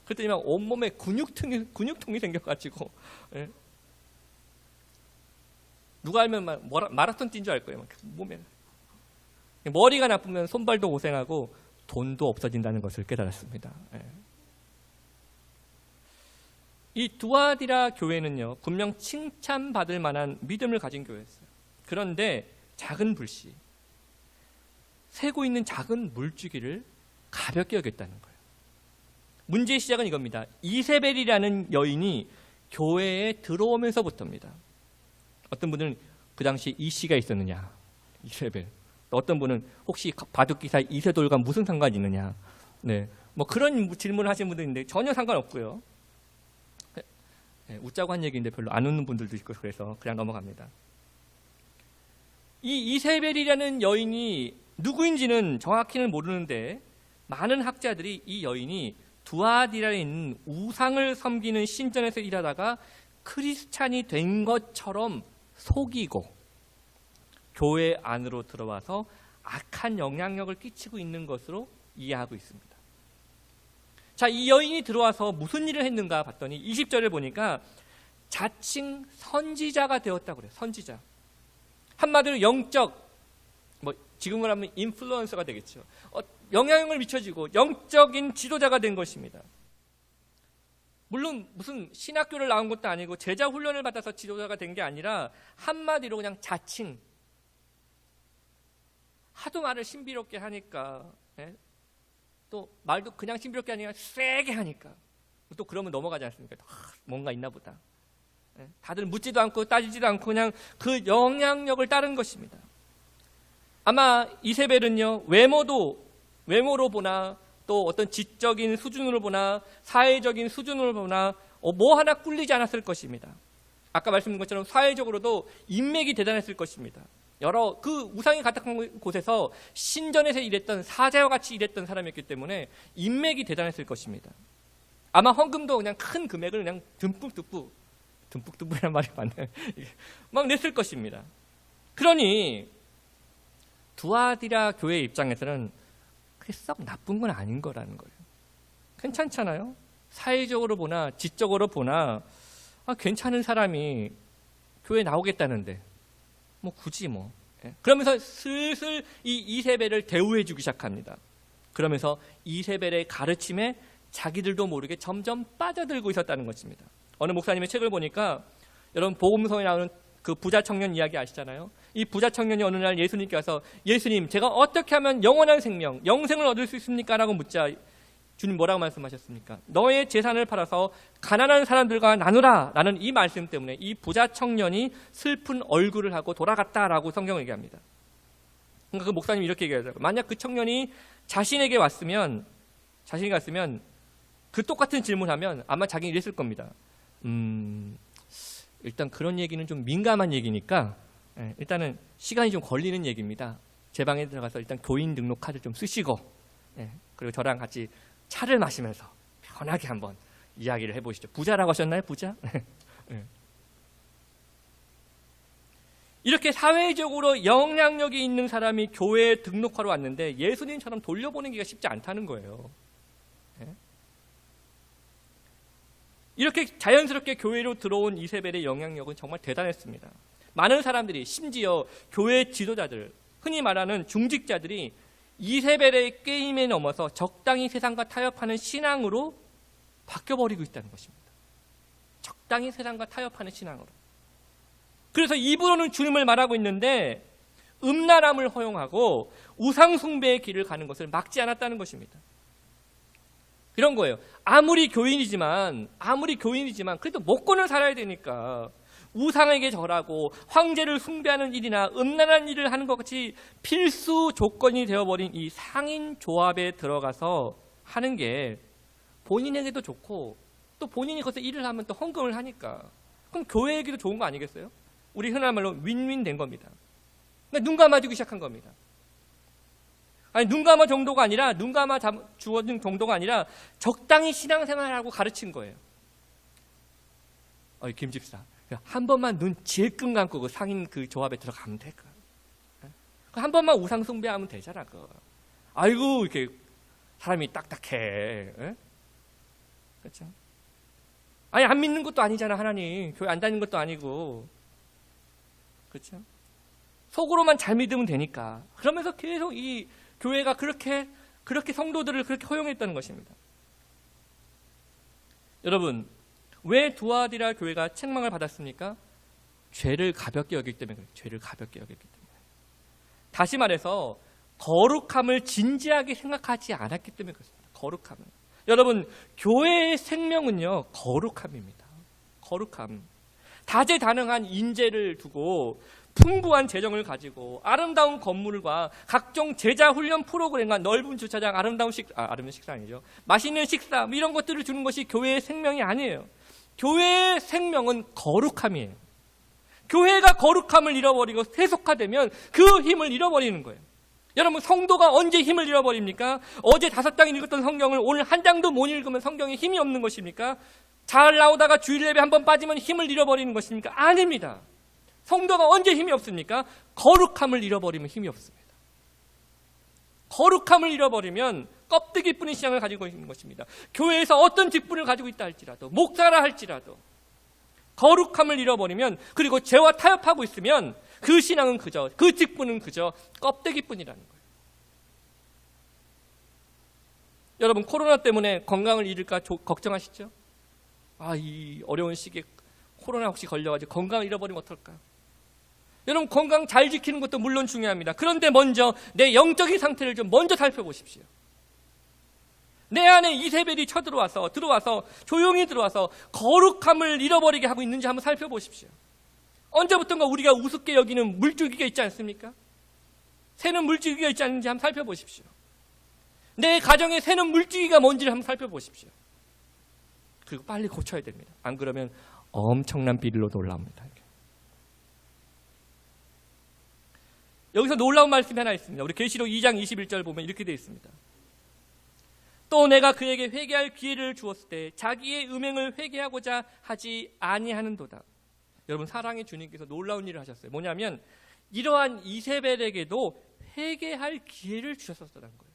그랬더니 막 온몸에 근육통이 생겨가지고 누가 알면 막 마라톤 뛴 줄 알 거예요. 막 몸에 머리가 나쁘면 손발도 고생하고 돈도 없어진다는 것을 깨달았습니다. 이 두아디라 교회는요 분명 칭찬받을 만한 믿음을 가진 교회였어요. 그런데 작은 불씨, 새고 있는 작은 물주기를 가볍게 여겼다는 거예요. 문제의 시작은 이겁니다. 이세벨이라는 여인이 교회에 들어오면서부터입니다. 어떤 분은 그 당시 이 씨가 있었느냐, 이세벨. 또 어떤 분은 혹시 바둑기사 이세돌과 무슨 상관이 있느냐. 네, 뭐 그런 질문을 하시는 분도 있는데 전혀 상관없고요. 네, 웃자고 한 얘기인데 별로 안 웃는 분들도 있고 그래서 그냥 넘어갑니다. 이 이세벨이라는 여인이 누구인지는 정확히는 모르는데 많은 학자들이 이 여인이 두아디라에 있는 우상을 섬기는 신전에서 일하다가 크리스찬이 된 것처럼 속이고 교회 안으로 들어와서 악한 영향력을 끼치고 있는 것으로 이해하고 있습니다. 자, 이 여인이 들어와서 무슨 일을 했는가 봤더니 20절을 보니까 자칭 선지자가 되었다고 그래요. 선지자. 한마디로 영적, 뭐 지금으로 하면 인플루언서가 되겠죠. 영향력을 미쳐지고 영적인 지도자가 된 것입니다. 물론 무슨 신학교를 나온 것도 아니고 제자 훈련을 받아서 지도자가 된 게 아니라 한마디로 그냥 자칭. 하도 말을 신비롭게 하니까, 또 말도 그냥 신비롭게 아니라 세게 하니까 또 그러면 넘어가지 않습니까? 뭔가 있나 보다. 다들 묻지도 않고 따지지도 않고 그냥 그 영향력을 따른 것입니다. 아마 이세벨은요, 외모로 보나 또 어떤 지적인 수준으로 보나 사회적인 수준으로 보나 뭐 하나 꿀리지 않았을 것입니다. 아까 말씀드린 것처럼 사회적으로도 인맥이 대단했을 것입니다. 여러 그 우상이 가득한 곳에서 신전에서 일했던 사자와 같이 일했던 사람이었기 때문에 인맥이 대단했을 것입니다. 아마 헌금도 그냥 큰 금액을 그냥 듬뿍듬뿍이란 말이 맞나요? 막 냈을 것입니다. 그러니 두아디라 교회 입장에서는 그게 썩 나쁜 건 아닌 거라는 거예요. 괜찮잖아요. 사회적으로 보나 지적으로 보나 괜찮은 사람이 교회 나오겠다는데 뭐 굳이 뭐. 그러면서 슬슬 이 이세벨을 대우해주기 시작합니다. 그러면서 이세벨의 가르침에 자기들도 모르게 점점 빠져들고 있었다는 것입니다. 어느 목사님의 책을 보니까 여러분 복음서에 나오는 그 부자 청년 이야기 아시잖아요. 이 부자 청년이 어느 날 예수님께 와서 예수님, 제가 어떻게 하면 영원한 생명, 영생을 얻을 수 있습니까? 라고 묻자 주님 뭐라고 말씀하셨습니까? 너의 재산을 팔아서 가난한 사람들과 나누라 라는 이 말씀 때문에 이 부자 청년이 슬픈 얼굴을 하고 돌아갔다라고 성경을 얘기합니다. 그러니까 그 목사님이 이렇게 얘기하더라고요. 만약 그 청년이 자신에게 왔으면 그 똑같은 질문하면 아마 자기는 이랬을 겁니다. 일단 그런 얘기는 좀 민감한 얘기니까 일단은 시간이 좀 걸리는 얘기입니다. 제 방에 들어가서 일단 교인 등록 카드 좀 쓰시고 그리고 저랑 같이 차를 마시면서 편하게 한번 이야기를 해보시죠. 부자라고 하셨나요? 부자? 이렇게 사회적으로 영향력이 있는 사람이 교회에 등록하러 왔는데 예수님처럼 돌려보내기가 쉽지 않다는 거예요. 이렇게 자연스럽게 교회로 들어온 이세벨의 영향력은 정말 대단했습니다. 많은 사람들이, 심지어 교회 지도자들, 흔히 말하는 중직자들이 이세벨의 게임에 넘어서 적당히 세상과 타협하는 신앙으로 바뀌어버리고 있다는 것입니다. 적당히 세상과 타협하는 신앙으로. 그래서 입으로는 주님을 말하고 있는데 음란함을 허용하고 우상숭배의 길을 가는 것을 막지 않았다는 것입니다. 이런 거예요. 아무리 교인이지만 그래도 먹고는 살아야 되니까 우상에게 절하고 황제를 숭배하는 일이나 음란한 일을 하는 것 같이 필수 조건이 되어버린 이 상인 조합에 들어가서 하는 게 본인에게도 좋고 또 본인이 거기서 일을 하면 또 헌금을 하니까 그럼 교회에게도 좋은 거 아니겠어요? 우리 흔한 말로 윈윈 된 겁니다. 그러니까 눈 감아주기 시작한 겁니다. 아니 눈 감아 정도가 아니라 눈 감아 주어진 정도가 아니라 적당히 신앙생활하고 가르친 거예요. 김 집사 한 번만 눈 질끈 감고 그 상인 그 조합에 들어가면 될까? 한 번만 우상 숭배하면 되잖아. 그거. 아이고 이렇게 사람이 딱딱해. 그렇죠? 아니 안 믿는 것도 아니잖아 하나님. 교회 안 다니는 것도 아니고. 그렇죠? 속으로만 잘 믿으면 되니까. 그러면서 계속 이 교회가 그렇게 성도들을 그렇게 허용했다는 것입니다. 여러분, 왜 두아디라 교회가 책망을 받았습니까? 죄를 가볍게 여기기 때문에 그래요. 죄를 가볍게 여기기 때문에. 다시 말해서 거룩함을 진지하게 생각하지 않았기 때문에 그렇습니다. 거룩함을. 여러분, 교회의 생명은요, 거룩함입니다. 거룩함. 다재다능한 인재를 두고 풍부한 재정을 가지고 아름다운 건물과 각종 제자 훈련 프로그램과 넓은 주차장, 아름다운 식사 아니죠. 맛있는 식사, 이런 것들을 주는 것이 교회의 생명이 아니에요. 교회의 생명은 거룩함이에요. 교회가 거룩함을 잃어버리고 세속화되면 그 힘을 잃어버리는 거예요. 여러분, 성도가 언제 힘을 잃어버립니까? 어제 5장 읽었던 성경을 오늘 한 장도 못 읽으면 성경에 힘이 없는 것입니까? 잘 나오다가 주일 예배 한번 빠지면 힘을 잃어버리는 것입니까? 아닙니다. 성도가 언제 힘이 없습니까? 거룩함을 잃어버리면 힘이 없습니다. 거룩함을 잃어버리면 껍데기뿐인 신앙을 가지고 있는 것입니다. 교회에서 어떤 직분을 가지고 있다 할지라도, 목사라 할지라도 거룩함을 잃어버리면, 그리고 죄와 타협하고 있으면 그 신앙은 그저, 그 직분은 그저 껍데기뿐이라는 거예요. 여러분, 코로나 때문에 건강을 잃을까 걱정하시죠? 이 어려운 시기에 코로나 혹시 걸려가지고 건강을 잃어버리면 어떨까? 여러분, 건강 잘 지키는 것도 물론 중요합니다. 그런데 먼저 내 영적인 상태를 좀 먼저 살펴보십시오. 내 안에 이세벨이 들어와서 조용히 들어와서 거룩함을 잃어버리게 하고 있는지 한번 살펴보십시오. 언제부턴가 우리가 우습게 여기는 물줄기가 있지 않습니까? 새는 물줄기가 있지 않는지 한번 살펴보십시오. 내 가정에 새는 물줄기가 뭔지를 한번 살펴보십시오. 그리고 빨리 고쳐야 됩니다. 안 그러면 엄청난 비리로 올라옵니다. 여기서 놀라운 말씀이 하나 있습니다. 우리 계시록 2장 21절 보면 이렇게 되어 있습니다. 또 내가 그에게 회개할 기회를 주었을 때 자기의 음행을 회개하고자 하지 아니하는도다. 여러분, 사랑의 주님께서 놀라운 일을 하셨어요. 뭐냐면 이러한 이세벨에게도 회개할 기회를 주셨었다는 거예요.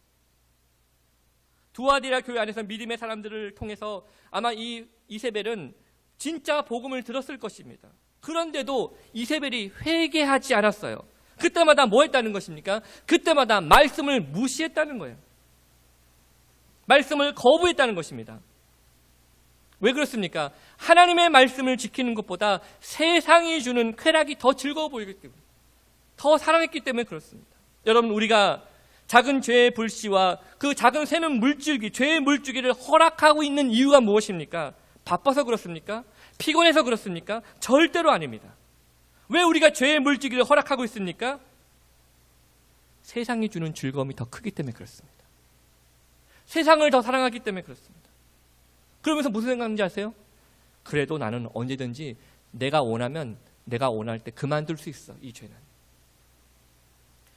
두아디라 교회 안에서 믿음의 사람들을 통해서 아마 이 이세벨은 진짜 복음을 들었을 것입니다. 그런데도 이세벨이 회개하지 않았어요. 그때마다 뭐 했다는 것입니까? 그때마다 말씀을 무시했다는 거예요. 말씀을 거부했다는 것입니다. 왜 그렇습니까? 하나님의 말씀을 지키는 것보다 세상이 주는 쾌락이 더 즐거워 보이기 때문에, 더 사랑했기 때문에 그렇습니다. 여러분, 우리가 작은 죄의 불씨와 그 작은 새는 물줄기, 죄의 물줄기를 허락하고 있는 이유가 무엇입니까? 바빠서 그렇습니까? 피곤해서 그렇습니까? 절대로 아닙니다. 왜 우리가 죄의 물줄기를 허락하고 있습니까? 세상이 주는 즐거움이 더 크기 때문에 그렇습니다. 세상을 더 사랑하기 때문에 그렇습니다. 그러면서 무슨 생각인지 아세요? 그래도 나는 언제든지 내가 원하면 내가 원할 때 그만둘 수 있어. 이 죄는,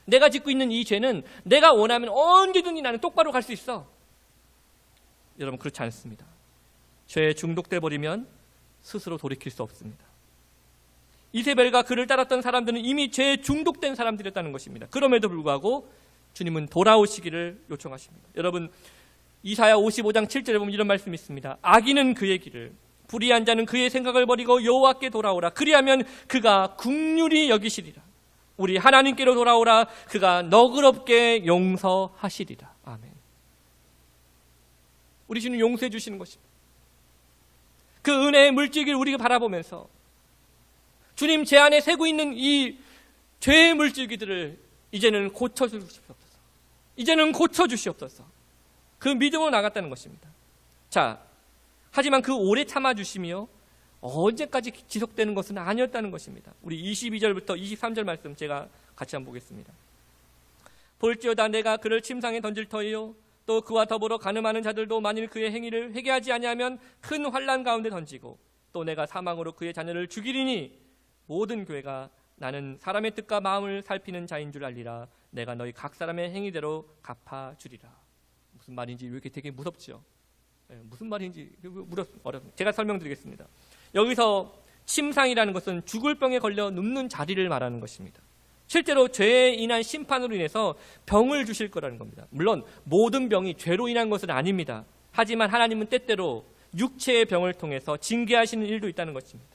내가 짓고 있는 이 죄는 내가 원하면 언제든지 나는 똑바로 갈 수 있어. 여러분, 그렇지 않습니다. 죄에 중독돼 버리면 스스로 돌이킬 수 없습니다. 이세벨과 그를 따랐던 사람들은 이미 죄에 중독된 사람들이었다는 것입니다. 그럼에도 불구하고 주님은 돌아오시기를 요청하십니다. 여러분, 이사야 55장 7절에 보면 이런 말씀이 있습니다. 악인은 그의 길을, 불의한 자는 그의 생각을 버리고 여호와께 돌아오라. 그리하면 그가 긍휼히 여기시리라. 우리 하나님께로 돌아오라. 그가 너그럽게 용서하시리라. 아멘. 우리 주님 용서해 주시는 것입니다. 그 은혜의 물줄기를 우리가 바라보면서 주님, 제 안에 새고 있는 이 죄의 물줄기들을 이제는 고쳐주시옵소서. 이제는 고쳐주시옵소서. 그 믿음으로 나갔다는 것입니다. 자, 하지만 그 오래 참아주심이요 언제까지 지속되는 것은 아니었다는 것입니다. 우리 22절부터 23절 말씀 제가 같이 한번 보겠습니다. 볼지어다 내가 그를 침상에 던질 터이요 또 그와 더불어 간음하는 자들도 만일 그의 행위를 회개하지 아니하면 큰 환난 가운데 던지고 또 내가 사망으로 그의 자녀를 죽이리니 모든 교회가 나는 사람의 뜻과 마음을 살피는 자인 줄 알리라. 내가 너희 각 사람의 행위대로 갚아주리라. 무슨 말인지 이렇게 되게 무섭죠. 무슨 말인지 어렵습니다. 제가 설명드리겠습니다. 여기서 침상이라는 것은 죽을 병에 걸려 눕는 자리를 말하는 것입니다. 실제로 죄에 인한 심판으로 인해서 병을 주실 거라는 겁니다. 물론 모든 병이 죄로 인한 것은 아닙니다. 하지만 하나님은 때때로 육체의 병을 통해서 징계하시는 일도 있다는 것입니다.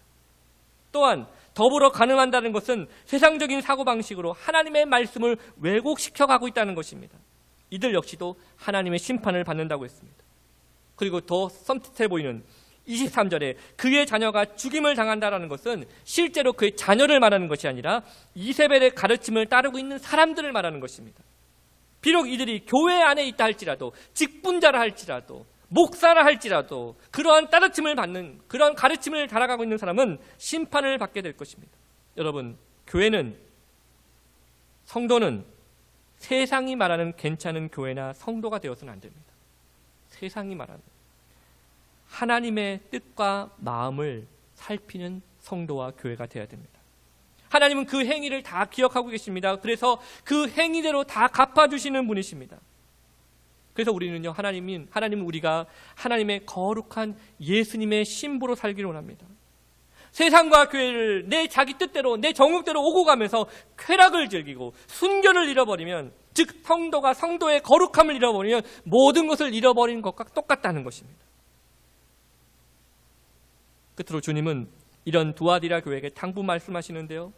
또한 더불어 간음한다는 것은 세상적인 사고방식으로 하나님의 말씀을 왜곡시켜 가고 있다는 것입니다. 이들 역시도 하나님의 심판을 받는다고 했습니다. 그리고 더 섬뜩해 보이는 23절에 그의 자녀가 죽임을 당한다는 것은 실제로 그의 자녀를 말하는 것이 아니라 이세벨의 가르침을 따르고 있는 사람들을 말하는 것입니다. 비록 이들이 교회 안에 있다 할지라도, 직분자라 할지라도, 목사라 할지라도 그러한 따르침을 받는, 그러한 가르침을 달아가고 있는 사람은 심판을 받게 될 것입니다. 여러분, 교회는, 성도는 세상이 말하는 괜찮은 교회나 성도가 되어서는 안 됩니다. 세상이 말하는 하나님의 뜻과 마음을 살피는 성도와 교회가 되어야 됩니다. 하나님은 그 행위를 다 기억하고 계십니다. 그래서 그 행위대로 다 갚아주시는 분이십니다. 그래서 우리는요, 하나님은 우리가 하나님의 거룩한 예수님의 신부로 살기를 원합니다. 세상과 교회를 내 자기 뜻대로, 내 정욕대로 오고 가면서 쾌락을 즐기고 순결을 잃어버리면, 즉 성도가 성도의 거룩함을 잃어버리면 모든 것을 잃어버린 것과 똑같다는 것입니다. 끝으로 주님은 이런 두아디라 교회에게 당부 말씀하시는데요,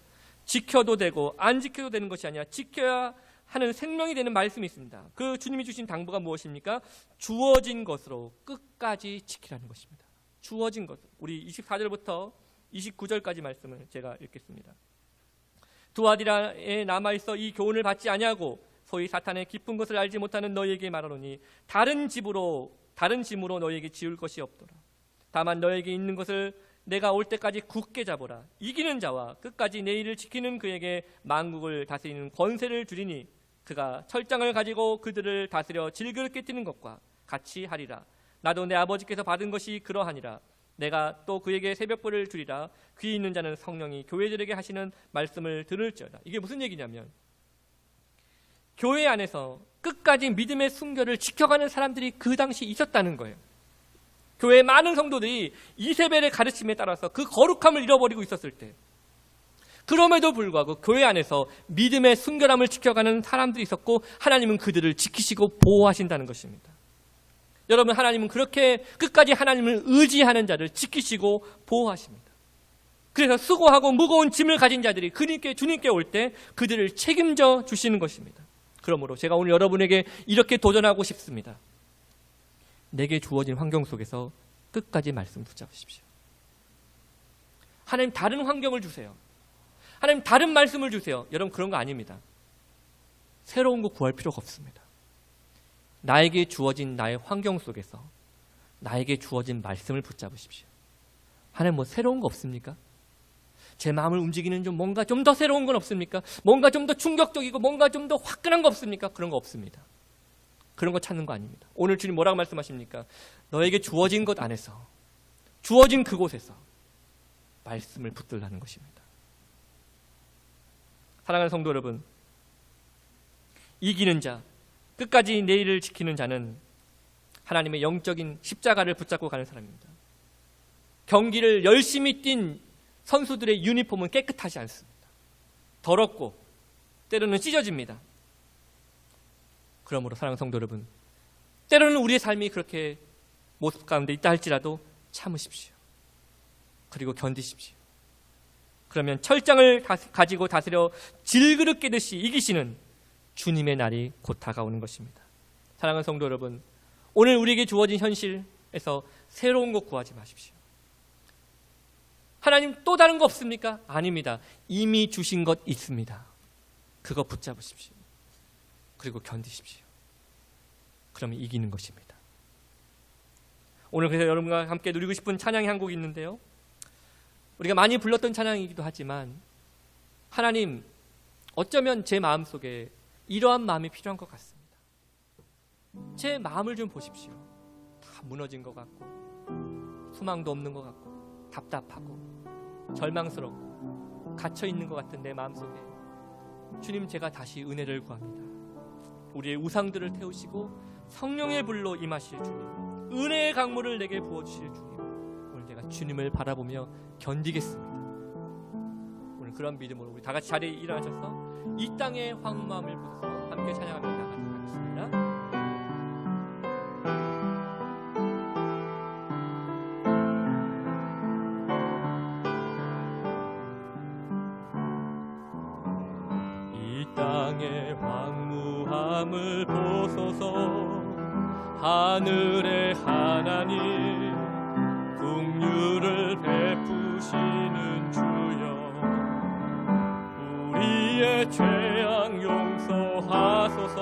지켜도 되고 안 지켜도 되는 것이 아니라 지켜야 하는 생명이 되는 말씀이 있습니다. 그 주님이 주신 당부가 무엇입니까? 주어진 것으로 끝까지 지키라는 것입니다. 주어진 것. 우리 24절부터 29절까지 말씀을 제가 읽겠습니다. 두아디라에 남아있어 이 교훈을 받지 아니하고 소위 사탄의 깊은 것을 알지 못하는 너희에게 말하노니 다른 짐으로 너희에게 지울 것이 없도라. 다만 너희에게 있는 것을 내가 올 때까지 굳게 잡으라. 이기는 자와 끝까지 내 일을 지키는 그에게 만국을 다스리는 권세를 주리니 그가 철장을 가지고 그들을 다스려 질그릇 깨뜨리는 것과 같이 하리라. 나도 내 아버지께서 받은 것이 그러하니라. 내가 또 그에게 새벽불을 주리라. 귀 있는 자는 성령이 교회들에게 하시는 말씀을 들을지어다. 이게 무슨 얘기냐면, 교회 안에서 끝까지 믿음의 순결을 지켜가는 사람들이 그 당시 있었다는 거예요. 교회의 많은 성도들이 이세벨의 가르침에 따라서 그 거룩함을 잃어버리고 있었을 때, 그럼에도 불구하고 교회 안에서 믿음의 순결함을 지켜가는 사람들이 있었고 하나님은 그들을 지키시고 보호하신다는 것입니다. 여러분, 하나님은 그렇게 끝까지 하나님을 의지하는 자를 지키시고 보호하십니다. 그래서 수고하고 무거운 짐을 가진 자들이 주님께 올 때 그들을 책임져 주시는 것입니다. 그러므로 제가 오늘 여러분에게 이렇게 도전하고 싶습니다. 내게 주어진 환경 속에서 끝까지 말씀 붙잡으십시오. 하나님 다른 환경을 주세요. 하나님 다른 말씀을 주세요. 여러분, 그런 거 아닙니다. 새로운 거 구할 필요가 없습니다. 나에게 주어진 나의 환경 속에서 나에게 주어진 말씀을 붙잡으십시오. 하나님 뭐 새로운 거 없습니까? 제 마음을 움직이는 뭔가 좀 더 새로운 건 없습니까? 뭔가 좀 더 충격적이고 뭔가 좀 더 화끈한 거 없습니까? 그런 거 없습니다. 그런 거 찾는 거 아닙니다. 오늘 주님 뭐라고 말씀하십니까? 너에게 주어진 것 안에서, 주어진 그곳에서 말씀을 붙들라는 것입니다. 사랑하는 성도 여러분, 이기는 자, 끝까지 내 일을 지키는 자는 하나님의 영적인 십자가를 붙잡고 가는 사람입니다. 경기를 열심히 뛴 선수들의 유니폼은 깨끗하지 않습니다. 더럽고 때로는 찢어집니다. 그러므로 사랑하는 성도 여러분, 때로는 우리의 삶이 그렇게 모습 가운데 있다 할지라도 참으십시오. 그리고 견디십시오. 그러면 철장을 가지고 다스려 질그릇 깨듯이 이기시는 주님의 날이 곧 다가오는 것입니다. 사랑하는 성도 여러분, 오늘 우리에게 주어진 현실에서 새로운 것 구하지 마십시오. 하나님 또 다른 거 없습니까? 아닙니다. 이미 주신 것 있습니다. 그거 붙잡으십시오. 그리고 견디십시오. 그러면 이기는 것입니다. 오늘 그래서 여러분과 함께 누리고 싶은 찬양의 한 곡이 있는데요, 우리가 많이 불렀던 찬양이기도 하지만 하나님, 어쩌면 제 마음속에 이러한 마음이 필요한 것 같습니다. 제 마음을 좀 보십시오. 다 무너진 것 같고 소망도 없는 것 같고 답답하고 절망스럽고 갇혀있는 것 같은 내 마음속에 주님, 제가 다시 은혜를 구합니다. 우리의 우상들을 태우시고 성령의 불로 임하실 주님, 은혜의 강물을 내게 부어주실 주님, 오늘 내가 주님을 바라보며 견디겠습니다. 오늘 그런 믿음으로 우리 다 같이 자리에 일어나셔서 이 땅의 황무함을 벗어 함께 찬양하며 나가도록 하겠습니다. 이 땅의 황무함을 벗어서 하늘의 하나님, 긍휼을 베푸시는 주여, 우리의 죄악 용서하소서.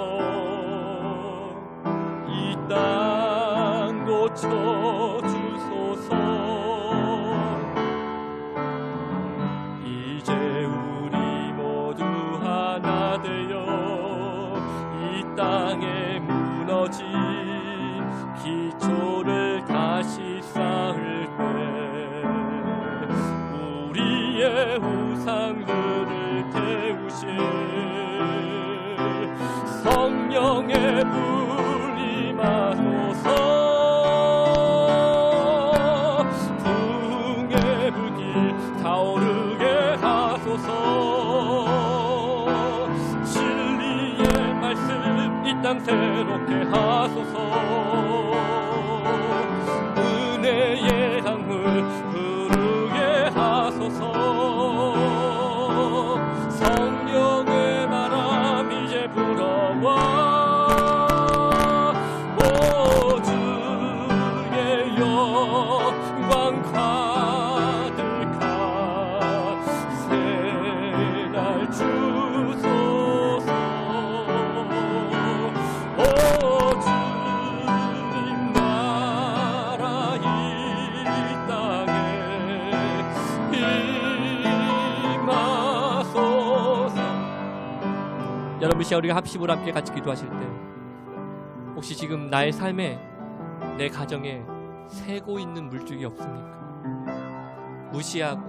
이 땅 땅에 무너진 기초를 다시 쌓을 때 우리의 우상들을 태우실 성령의 불 임하소서. 부흥의 불길 타오르게 하소서. 진리의 말씀 이 땅 새롭게 하소서. 은혜의 강물 흐르게 하소서. 성령의 바람 이제 불어와. 오 주의 영광 가득한 새날 주소서. 오 주님 나라 이 땅에 임하소서. 여러분, 시간 우리가 합심으로 함께 같이 기도하실 때 혹시 지금 나의 삶에, 내 가정에 새고 있는 물줄기 없습니까? 무시하고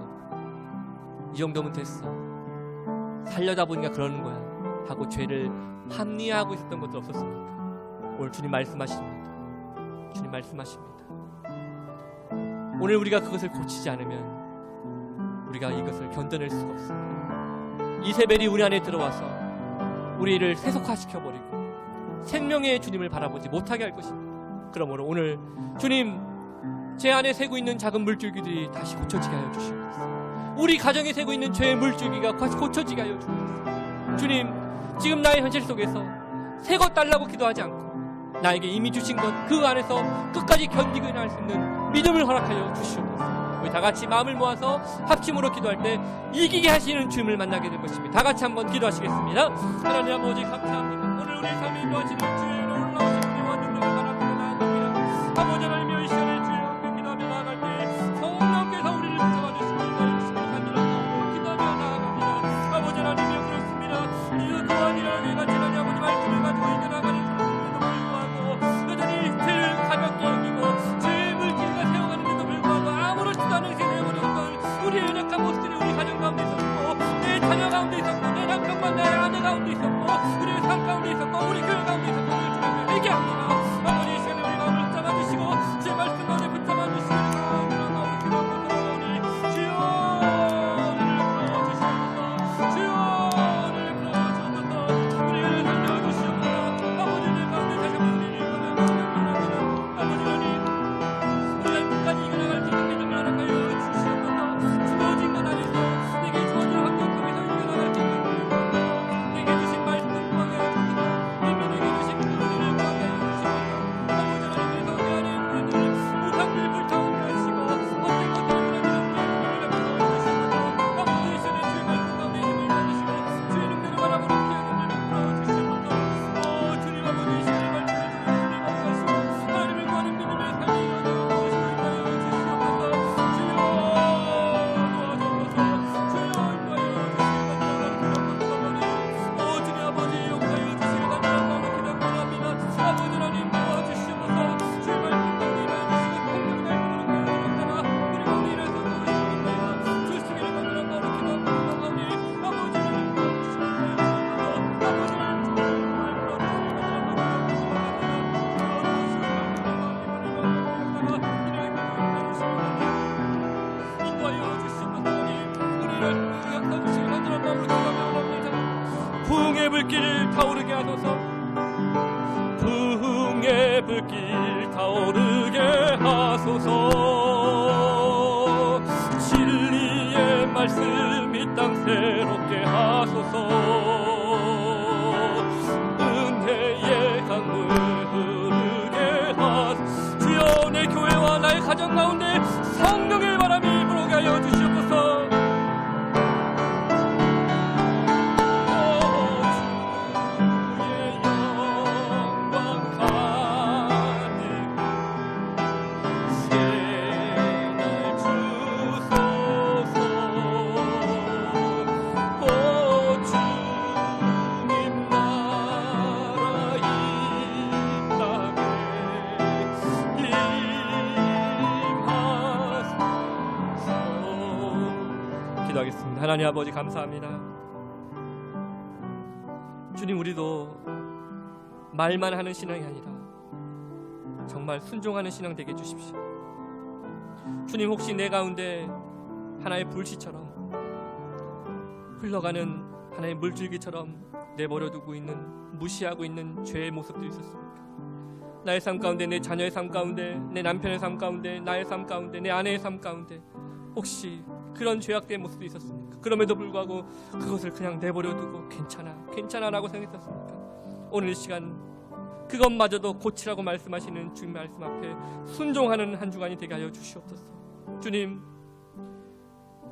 이 정도면 됐어, 살려다 보니까 그러는 거야 하고 죄를 합리화하고 있었던 것도 없었습니까? 오늘 주님 말씀하십니다. 주님 말씀하십니다. 오늘 우리가 그것을 고치지 않으면 우리가 이것을 견뎌낼 수가 없습니다. 이세벨이 우리 안에 들어와서 우리를 세속화시켜버리고 생명의 주님을 바라보지 못하게 할 것입니다. 그러므로 오늘 주님, 제 안에 새고 있는 작은 물줄기들이 다시 고쳐지게 하여 주시옵소서. 우리 가정에 새고 있는 죄의 물줄기가 다시 고쳐지게 하여 주옵소서. 주님, 지금 나의 현실 속에서 새 것 달라고 기도하지 않고 나에게 이미 주신 것 그 안에서 끝까지 견디고 일어날 수 있는 믿음을 허락하여 주시옵소서. 우리 다 같이 마음을 모아서 합심으로 기도할 때 이기게 하시는 주님을 만나게 될 것입니다. 다 같이 한번 기도하시겠습니다. 하나님 아버지 감사합니다. 오늘 우리의 삶에 인도하시는 주의 이름으로 올라오신 은혜와 능력을 바라보고 나아갑니다. 아버지 하나님의 이 시간에 주의 앞에 기도하며 나아갈 때 성령께서 우리를 붙잡아 주시고 인도하시고 간절하고 기도하며 나아갑니다. 아버지 하나님의 그렇습니다. 이것 또한이라 내가 지나니 아버지 말씀을 가지고 이겨나가는 사람들에도 불구하고 여전히 죄를 가볍게 여기고 죄의 물질과 세워가는데도 불구하고 아무렇지도 않은 생각을 우리의 연약한 모습들이 우리 가정 가운데 있었고 내 자녀 가운데 있었고 내 남편과 내 아내 가운데 있었고 우리의 삶 가운데 있었고 우리 교회 가운데 있었고 우리 주님을 회개합니다. 아버지 이 시간에 우리 마음을 붙잡아 주시고 제 말씀 가운데 붙잡아 주시고 우리 기도합니다. 주여 우리를 불러주시옵소서. 주여 우리를 불러주옵소서. 우리를 살려주시옵소서. 아버지 내 가운데 다시 한번 우리를 이끌어가옵소서. 아버지 하나님, 우리가 끝까지 이겨나갈 수 있는 믿음을 허락하여 주시옵소서. 주어진 것 안에서 내게 주어진 환경 속에서 이겨나갈 수 있는 내게 주신 말씀을 구하게 하여 주시고 이미 내게 주신 은혜를 구하게 하여 주시고 아버지 하나님께서 내 안에 있는 우상들 불타오게 하시고 어떤 것들을 무너지는 우리를 불러주시옵소서. 아버지 이 시간에 주의 말씀 가운데 힘을 받으시고 주의 능력을 바라보는 귀한 눈을 불어주시옵소서. 오 주님 아버지 이 시간에 말씀해 주는 은혜를 받으시고 하나님을 구하는 믿음의 삶이 이루어지고 있게 하여 주시옵소서. 주여 도와주옵소서. 주여 인도하여 주시옵소서. 오 주님 아버지 용서하여 주시길 간절한 마음으로 기도합니다. 아버지 하나님 도와주시옵소서. 주의 말씀 가운데 일하여 주시고 성령의 말씀으로 교회를 역사가 우리 가운데 일하여서 우리 인도하여 주시기를 간절한 마음으로 기도합니다. 아버지 하나님 도와주시옵소서. 아버지 하나님 부흥의 불길 타오르게 하소서. 부흥의 불길 타오르게 하소서. 진리의 말씀 이 땅 새롭게 하소서. 은혜의 강물 흐르게 하소서. 주여 내 교회와 나의 가정 가운데 성령의 바람이 불어오게 하여 주시옵소서. 주의 영광 가득 하나님 아버지 감사합니다. 주님, 우리도 말만 하는 신앙이 아니라 정말 순종하는 신앙 되게 해주십시오. 주님, 혹시 내 가운데 하나의 불씨처럼 흘러가는 하나의 물줄기처럼 내버려두고 있는, 무시하고 있는 죄의 모습도 있었습니까? 나의 삶 가운데, 내 자녀의 삶 가운데, 내 남편의 삶 가운데, 나의 삶 가운데, 내 아내의 삶 가운데 혹시 그런 죄악된 모습도 있었습니까? 그럼에도 불구하고 그것을 그냥 내버려두고 괜찮아라고 생각했었습니까? 오늘 이 시간 그것마저도 고치라고 말씀하시는 주님 말씀 앞에 순종하는 한 주간이 되게 하여 주시옵소서. 주님,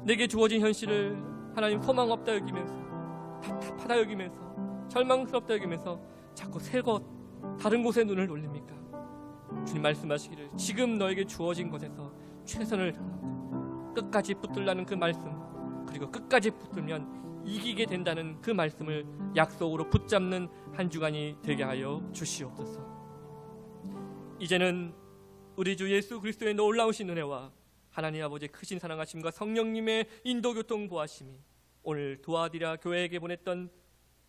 내게 주어진 현실을 하나님 소망 없다 여기면서, 답답하다 여기면서, 절망스럽다 여기면서 자꾸 새 것, 다른 곳에 눈을 돌립니까? 주님 말씀하시기를 지금 너에게 주어진 것에서 최선을 다하고 끝까지 붙들라는 그 말씀, 그리고 끝까지 붙들면 이기게 된다는 그 말씀을 약속으로 붙잡는 한 주간이 되게 하여 주시옵소서. 이제는 우리 주 예수 그리스도의 놀라우신 은혜와 하나님 아버지의 크신 사랑하심과 성령님의 인도교통 보하심이 오늘 도아디라 교회에게 보냈던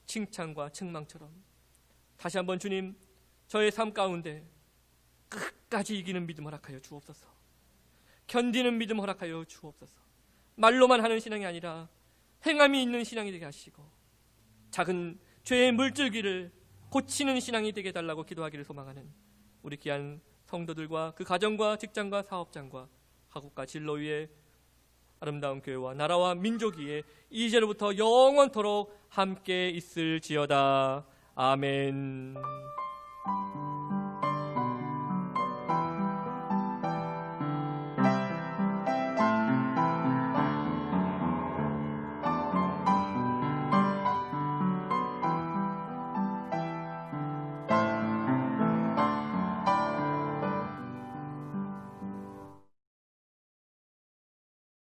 칭찬과 책망처럼 다시 한번 주님, 저의 삶 가운데 끝까지 이기는 믿음 허락하여 주옵소서. 견디는 믿음 허락하여 주옵소서. 말로만 하는 신앙이 아니라 행함이 있는 신앙이 되게 하시고 작은 죄의 물줄기를 고치는 신앙이 되게 해달라고 기도하기를 소망하는 우리 귀한 성도들과 그 가정과 직장과 사업장과 가국과 진로 위에 아름다운 교회와 나라와 민족 위에 이제로부터 영원토록 함께 있을지어다. 아멘.